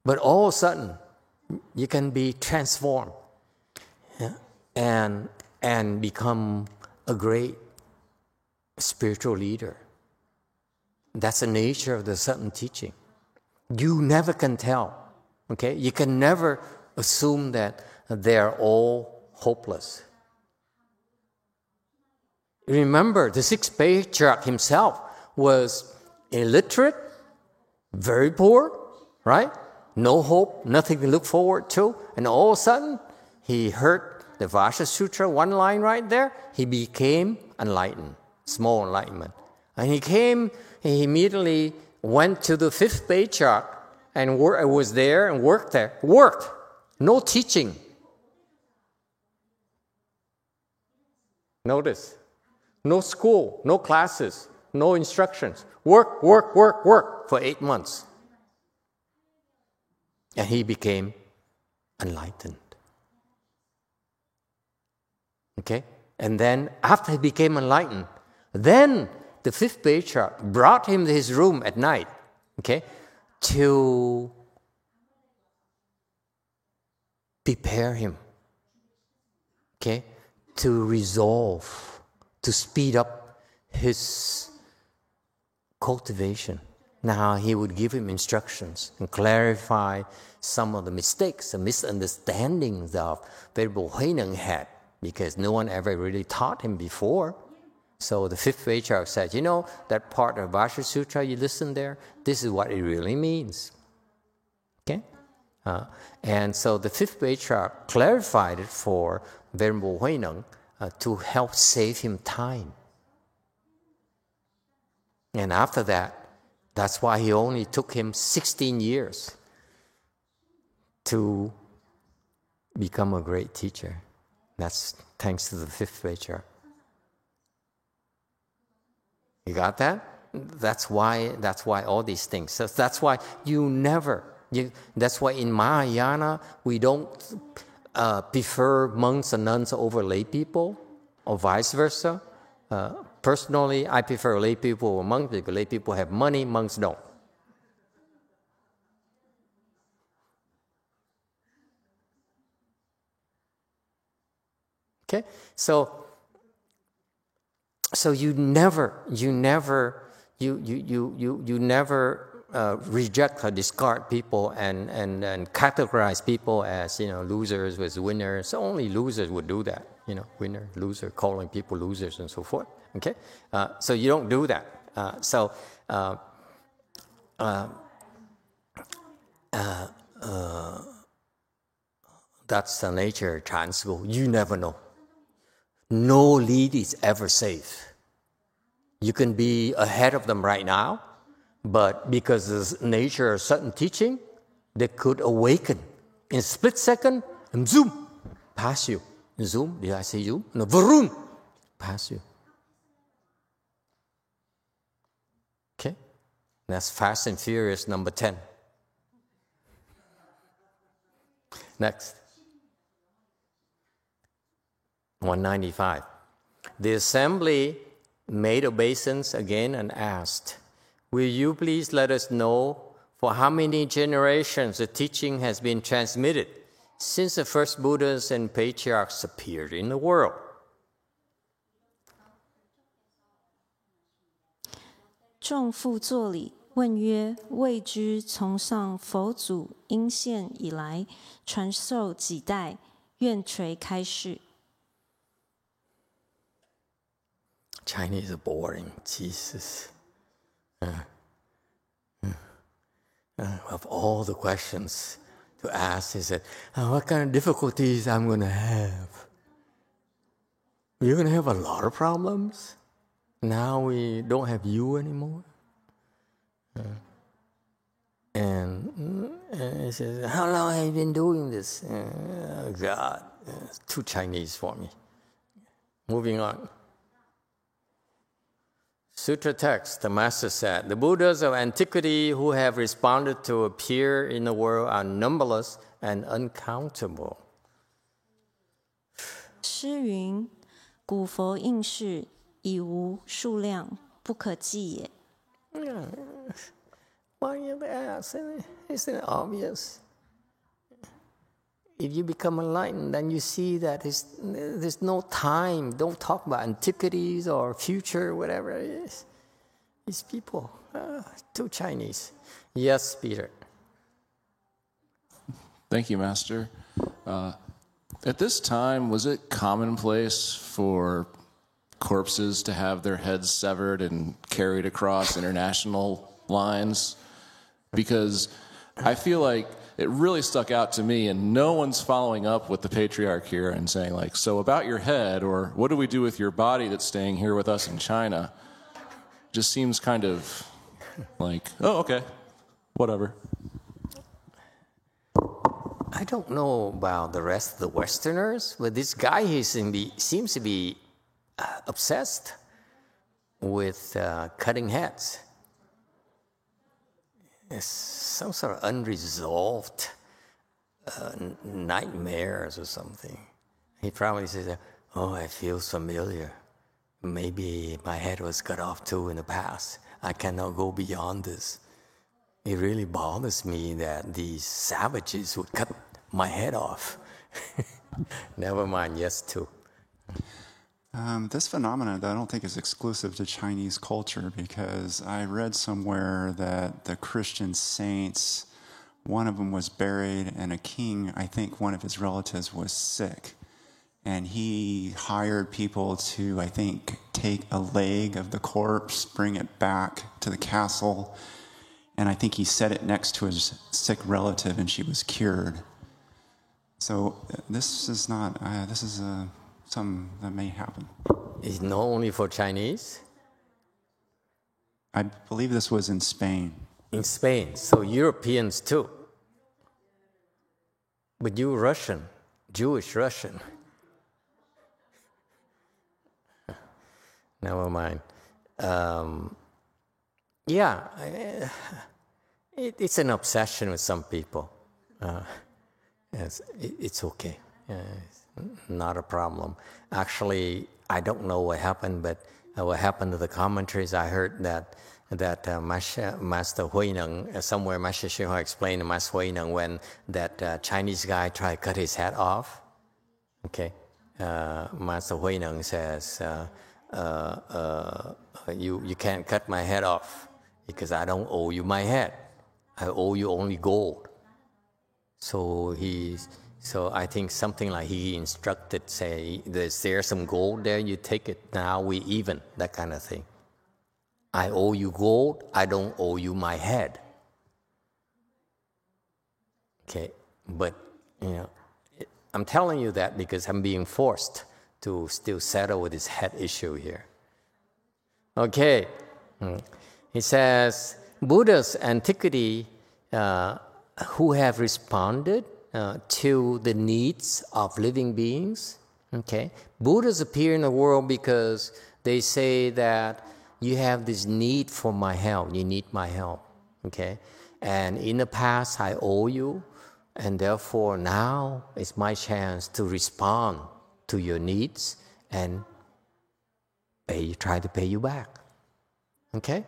But all of a sudden, you can be transformed, yeah? and become a great spiritual leader. That's the nature of the certain teaching. You never can tell. Okay? You can never assume that they're all hopeless. Remember, the sixth patriarch himself was illiterate, very poor, right? No hope, nothing to look forward to. And all of a sudden, he heard the Vajra Sutra, one line right there. He became enlightened, small enlightenment. And he immediately went to the fifth patriarch and was there and worked there. Worked. No teaching. Notice. No school, no classes, no instructions. Work for 8 months. And he became enlightened. Okay? And then after he became enlightened, then the fifth patriarch brought him to his room at night, okay, to prepare him, okay, to resolve, to speed up his cultivation. Now he would give him instructions and clarify some of the mistakes and misunderstandings of Venerable Huineng had, because no one ever really taught him before. So the fifth patriarch said, you know, that part of Vajra Sutra you listen there, this is what it really means. Okay? And so the fifth patriarch clarified it for Venerable Huineng to help save him time. And after that, that's why he only took him 16 years to become a great teacher. That's thanks to the fifth patriarch. You got that? That's why all these things. So that's why that's why in Mahayana we don't prefer monks and nuns over lay people, or vice versa. Personally, I prefer lay people over monks because lay people have money, monks don't. Okay, so you never reject or discard people and categorize people as, you know, losers with winners. So only losers would do that, you know, winner, loser, calling people losers and so forth. Okay, so you don't do that. That's the nature of Chan school. You never know. No lead is ever safe. You can be ahead of them right now, but because of the nature of certain teaching, they could awaken in a split second and zoom, pass you. Zoom, did I say zoom? No, varoon, pass you. Okay? That's Fast and Furious number 10. Next. 195. The assembly made obeisance again and asked, will you please let us know for how many generations the teaching has been transmitted since the first Buddhas and patriarchs appeared in the world? 众复作礼，问曰：未知从上佛祖因现以来，传授几代，愿垂开示。 Chinese are boring, Jesus. Of all the questions to ask, he said, what kind of difficulties I'm going to have? You're going to have a lot of problems? Now we don't have you anymore? And he says, how long have you been doing this? Oh, God, it's too Chinese for me. Moving on. Sutra text, the Master said, the Buddhas of antiquity who have responded to appear in the world are numberless and uncountable. 诗云：古佛应世，已无数量，不可计也。 Why you ask? Isn't it obvious? If you become enlightened, then you see that there's no time. Don't talk about antiquities or future, whatever it is. These people, too Chinese. Yes, Peter. Thank you, Master. At this time, was it commonplace for corpses to have their heads severed and carried across international lines? Because I feel like it really stuck out to me, and no one's following up with the patriarch here and saying, like, so about your head, or what do we do with your body that's staying here with us in China? Just seems kind of like, oh, okay, whatever. I don't know about the rest of the Westerners, but this guy seems to be obsessed with cutting heads. It's some sort of unresolved nightmares or something. He probably says, oh, it feels familiar. Maybe my head was cut off too in the past. I cannot go beyond this. It really bothers me that these savages would cut my head off. Never mind, yes, too. This phenomenon, I don't think, is exclusive to Chinese culture, because I read somewhere that the Christian saints, one of them was buried, and a king, I think one of his relatives was sick. And he hired people to, I think, take a leg of the corpse, bring it back to the castle, and I think he set it next to his sick relative, and she was cured. So this is not, this is something that may happen. It's not only for Chinese? I believe this was in Spain. In Spain, so Europeans too. But you Russian, Jewish Russian. Never mind. It's an obsession with some people. It's okay. It's not a problem. Actually, I don't know what happened, but what happened to the commentaries, I heard that Master Hui Neng, somewhere Master Hsuan Hua explained to Master Hui Neng when that Chinese guy tried to cut his head off. Okay, Master Hui Neng says, you can't cut my head off because I don't owe you my head. I owe you only gold. So I think something like he instructed, say, there's some gold there, you take it, now we even, that kind of thing. I owe you gold, I don't owe you my head. Okay, but, I'm telling you that because I'm being forced to still settle with this head issue here. Okay, he says, Buddha's antiquity, who have responded to the needs of living beings. Okay, Buddhas appear in the world because they say that you have this need for my help. You need my help. Okay, and in the past I owe you, and therefore now it's my chance to respond to your needs and try to pay you back. Okay.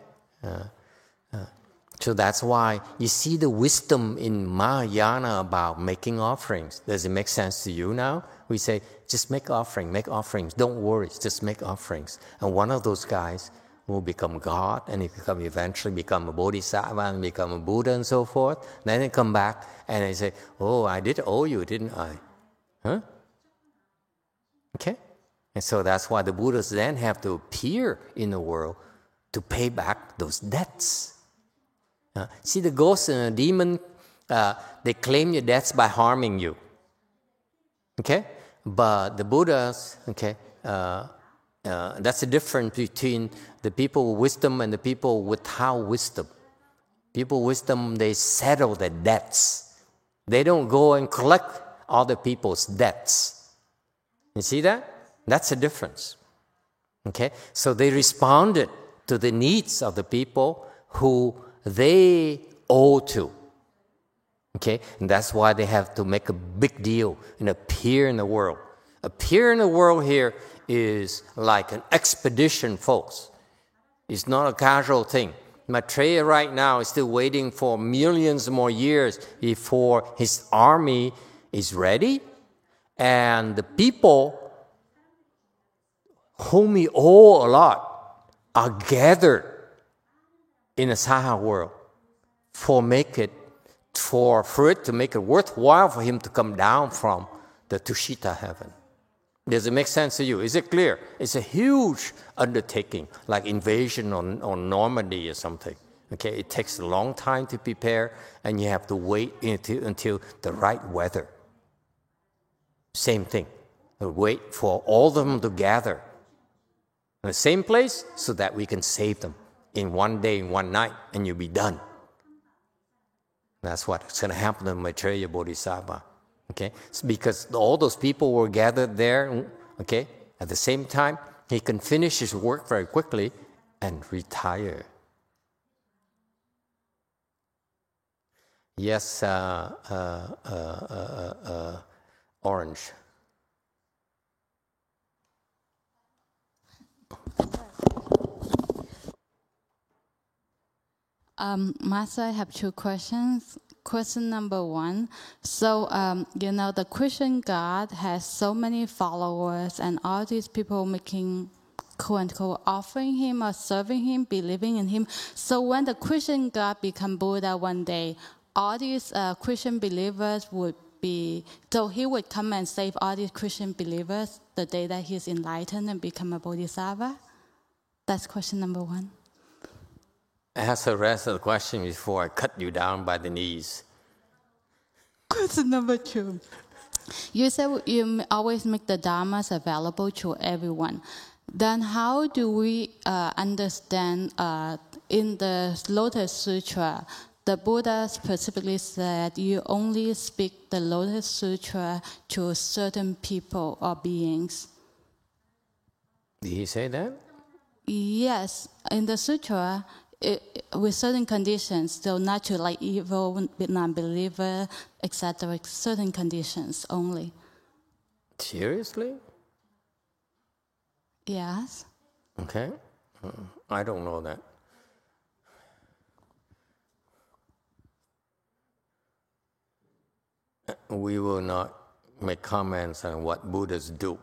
So that's why you see the wisdom in Mahayana about making offerings. Does it make sense to you now? We say, just make offerings. Don't worry, just make offerings. And one of those guys will become God, and he eventually become a Bodhisattva and become a Buddha and so forth. Then they come back and they say, oh, I did owe you, didn't I? Huh? Okay? And so that's why the Buddhas then have to appear in the world to pay back those debts. See, the ghosts and the demon, they claim your debts by harming you. Okay? But the Buddhas, okay, that's the difference between the people with wisdom and the people without wisdom. People with wisdom, they settle their debts. They don't go and collect other people's debts. You see that? That's the difference. Okay? So they responded to the needs of the people who they owe to. Okay? And that's why they have to make a big deal and appear in the world. Appear in the world here is like an expedition, folks. It's not a casual thing. Maitreya right now is still waiting for millions more years before his army is ready. And the people whom he owe a lot are gathered in a Saha world for it to make it worthwhile for him to come down from the Tushita heaven. Does it make sense to you? Is it clear? It's a huge undertaking, like invasion on Normandy or something. Okay, it takes a long time to prepare, and you have to wait until the right weather. Same thing. Wait for all of them to gather in the same place so that we can save them in one day, in one night, and you'll be done. That's what's going to happen to Maitreya Bodhisattva. Okay, it's because all those people were gathered there. Okay, at the same time, he can finish his work very quickly and retire. Yes, Orange. Master, I have two questions. Question number one. So, the Christian God has so many followers, and all these people making, quote unquote, offering him or serving him, believing in him. So, when the Christian God become Buddha one day, all these Christian believers would be, so he would come and save all these Christian believers the day that he's enlightened and become a Bodhisattva? That's question number one. Ask the rest of the question before I cut you down by the knees. Question number two. You said you always make the Dharmas available to everyone. Then how do we understand in the Lotus Sutra, the Buddha specifically said you only speak the Lotus Sutra to certain people or beings? Did he say that? Yes. In the Sutra, with certain conditions, so not to like evil, non-believer, etc., certain conditions only. Seriously? Yes. Okay. I don't know that. We will not make comments on what Buddhas do.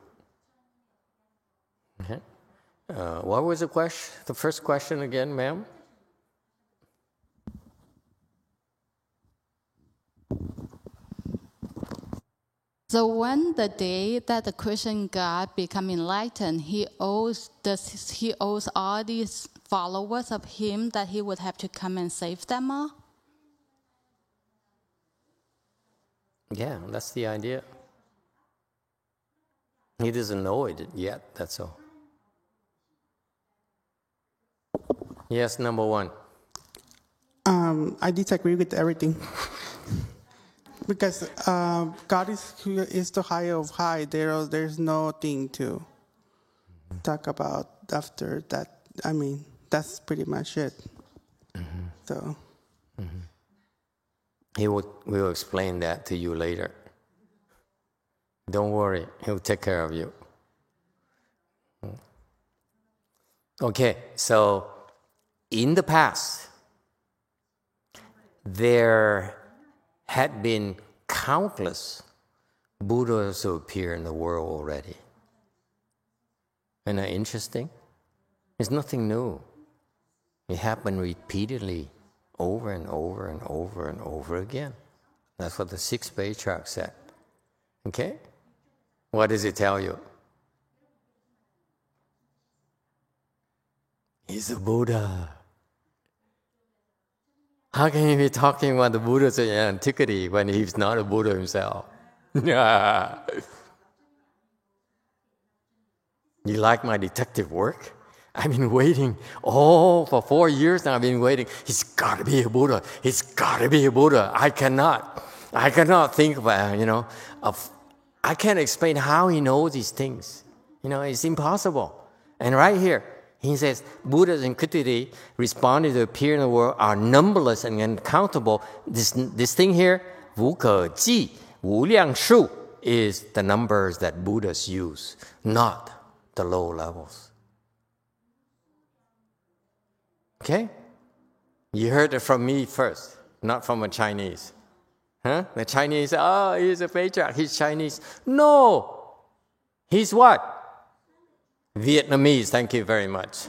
Okay. What was the question? The first question again, ma'am? So when the day that the Christian God become enlightened, he owes all these followers of him that he would have to come and save them all? Yeah, that's the idea. He doesn't know it yet, that's all. Yes, number one. I disagree with everything. Because God is the high of high. There's nothing to talk about after that. I mean, that's pretty much it. Mm-hmm. So. Mm-hmm. We'll explain that to you later. Don't worry, he'll take care of you. Okay, so in the past, there had been countless Buddhas who appear in the world already. Isn't that interesting? It's nothing new. It happened repeatedly, over and over and over and over again. That's what the sixth patriarch said. Okay? What does it tell you? He's a Buddha. How can he be talking about the Buddhas in antiquity when he's not a Buddha himself? You like my detective work? I've been waiting, for 4 years now I've been waiting. He's got to be a Buddha. He's got to be a Buddha. I cannot think about, I can't explain how he knows these things. It's impossible. And right here, he says, Buddhas in antiquity responded to appear in the world are numberless and uncountable. This thing here, 无可计, 无量数, is the numbers that Buddhas use, not the low levels. Okay? You heard it from me first, not from a Chinese. Huh? The Chinese, he's a patriarch, he's Chinese. No! He's what? Vietnamese, thank you very much.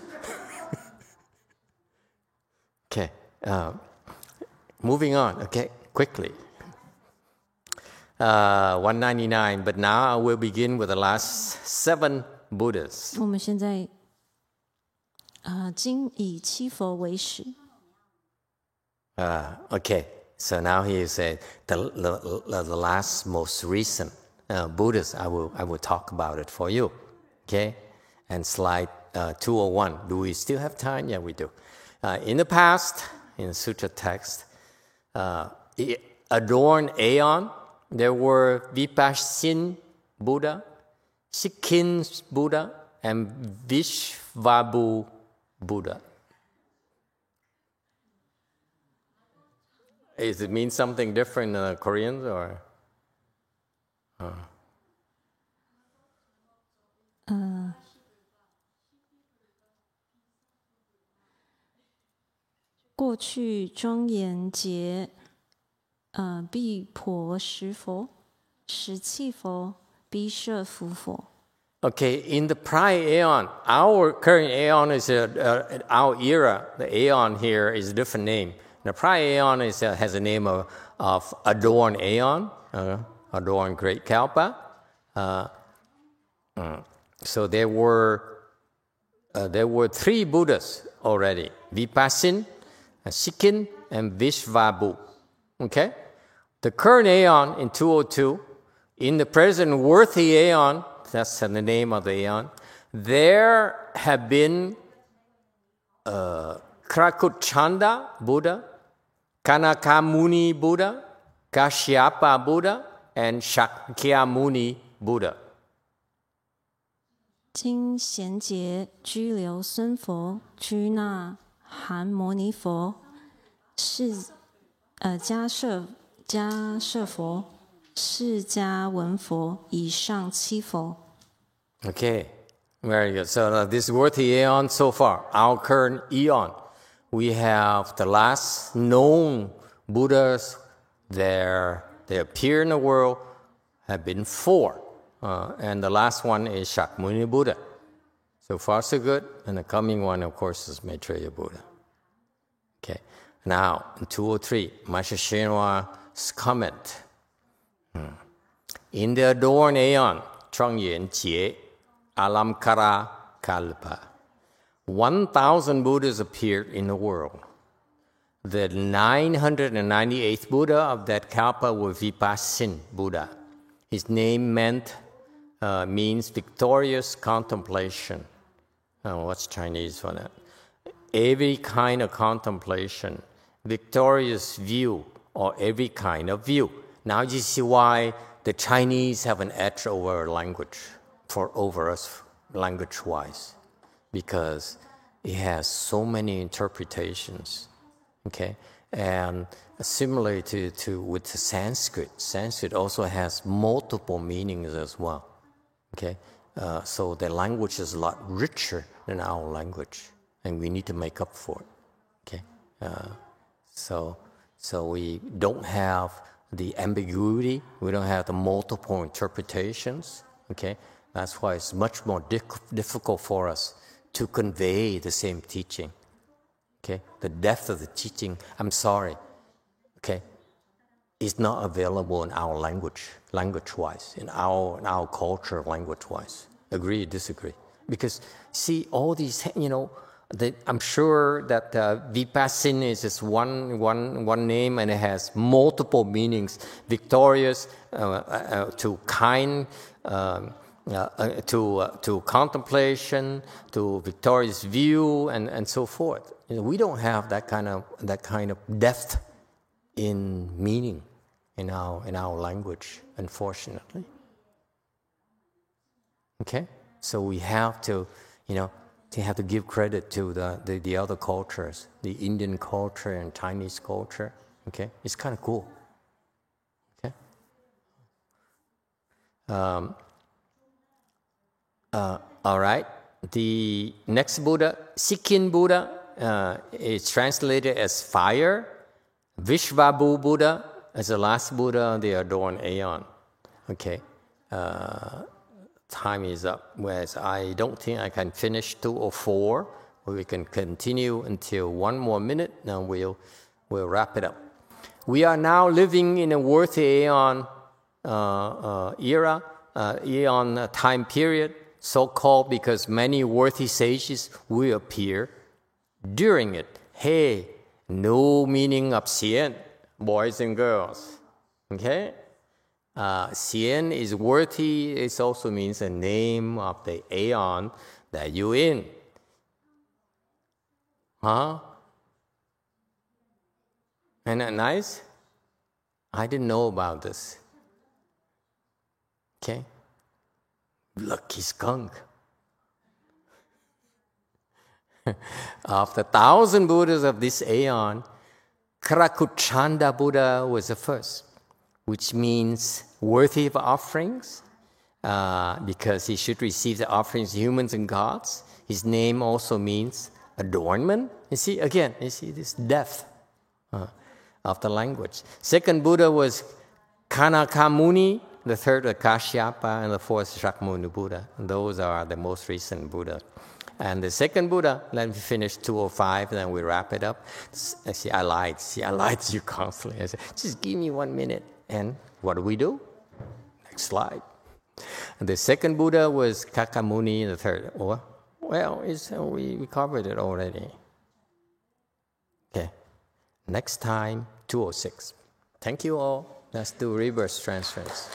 Okay. Moving on, okay, quickly. 199, but now I will begin with the last 7 Buddhas. 我们现在今以7佛为始。Okay, so now he said the last most recent Buddhas. I will talk about it for you. Okay, and slide 201. Do we still have time? Yeah, we do. In the past, in the sutra text, adorned aeon, there were Vipassin Buddha, Sikhin Buddha, and Vishvabhu Buddha. Does it mean something different in Koreans or? 过去庄严劫，毗婆尸佛、石器佛、毗舍浮佛。Okay, in the prior aeon, our current aeon is our era. The aeon here is a different name. The prior aeon has a name of adorned aeon, adorned great kalpa. So there were 3 Buddhas already: Vipassin, Sikhin, and Vishvabhu. Okay, the current aeon in 202, in the present worthy aeon, that's the name of the aeon, there have been Krakuchanda Buddha, Kanakamuni Buddha, Kashyapa Buddha, and Shakyamuni Buddha. 今贤劫居留孙佛、居那含摩尼佛、迦摄佛、释迦文佛以上7佛。 Okay, very good. So this worthy aeon so far, our current aeon, we have the last known Buddhas. They appear in the world have been 4. And the last one is Shakyamuni Buddha. So far, so good. And the coming one, of course, is Maitreya Buddha. Okay. Now, in 203, Master Shenhua's comment. In the adorned aeon, Changyan Jie, Alamkara Kalpa, 1,000 Buddhas appeared in the world. The 998th Buddha of that kalpa was Vipassin Buddha. His name means victorious contemplation. What's Chinese for that? Every kind of contemplation, victorious view, or every kind of view. Now you see why the Chinese have an edge over us language-wise, because it has so many interpretations. Okay, and similarly to with the Sanskrit also has multiple meanings as well. Okay, so the language is a lot richer than our language, and we need to make up for it. Okay, so we don't have the ambiguity, we don't have the multiple interpretations. Okay, that's why it's much more difficult for us to convey the same teaching. Okay, the depth of the teaching, I'm sorry, okay, is not available in our language-wise, in our culture, language-wise. Agree, disagree? Because see, all these, I'm sure that Vipassin is just one name, and it has multiple meanings: victorious, to kind, to contemplation, to victorious view, and so forth. We don't have that kind of depth in meaning in our language, unfortunately. Okay, so we have to, give credit to the other cultures, the Indian culture and Chinese culture. Okay, it's kind of cool. Okay. All right. The next Buddha, Sikhin Buddha, is translated as fire. Vishvabhu Buddha is the last Buddha of the adorned aeon. Okay. Time is up. Whereas I don't think I can finish 204. We can continue until one more minute, and we'll wrap it up. We are now living in a worthy aeon aeon time period, so-called because many worthy sages will appear during it. Hey, no meaning of Xian, boys and girls. Okay? Xian is worthy. It also means the name of the aeon that you're in. Huh? Isn't that nice? I didn't know about this. Okay? Lucky skunk. Of the 1,000 Buddhas of this aeon, Karakuchanda Buddha was the first, which means worthy of offerings, because he should receive the offerings of humans and gods. His name also means adornment. You see, again, you see this depth of the language. Second Buddha was Kanakamuni, the third Kashyapa, and the fourth Shakyamuni Buddha. And those are the most recent Buddha. And the second Buddha, let me finish 205, and then we wrap it up. See, I lied to you constantly. I said, just give me 1 minute. And what do? Next slide. And the second Buddha was Kakamuni, and the third. Well, we covered it already. Okay. Next time, 206. Thank you all. Let's do reverse transference.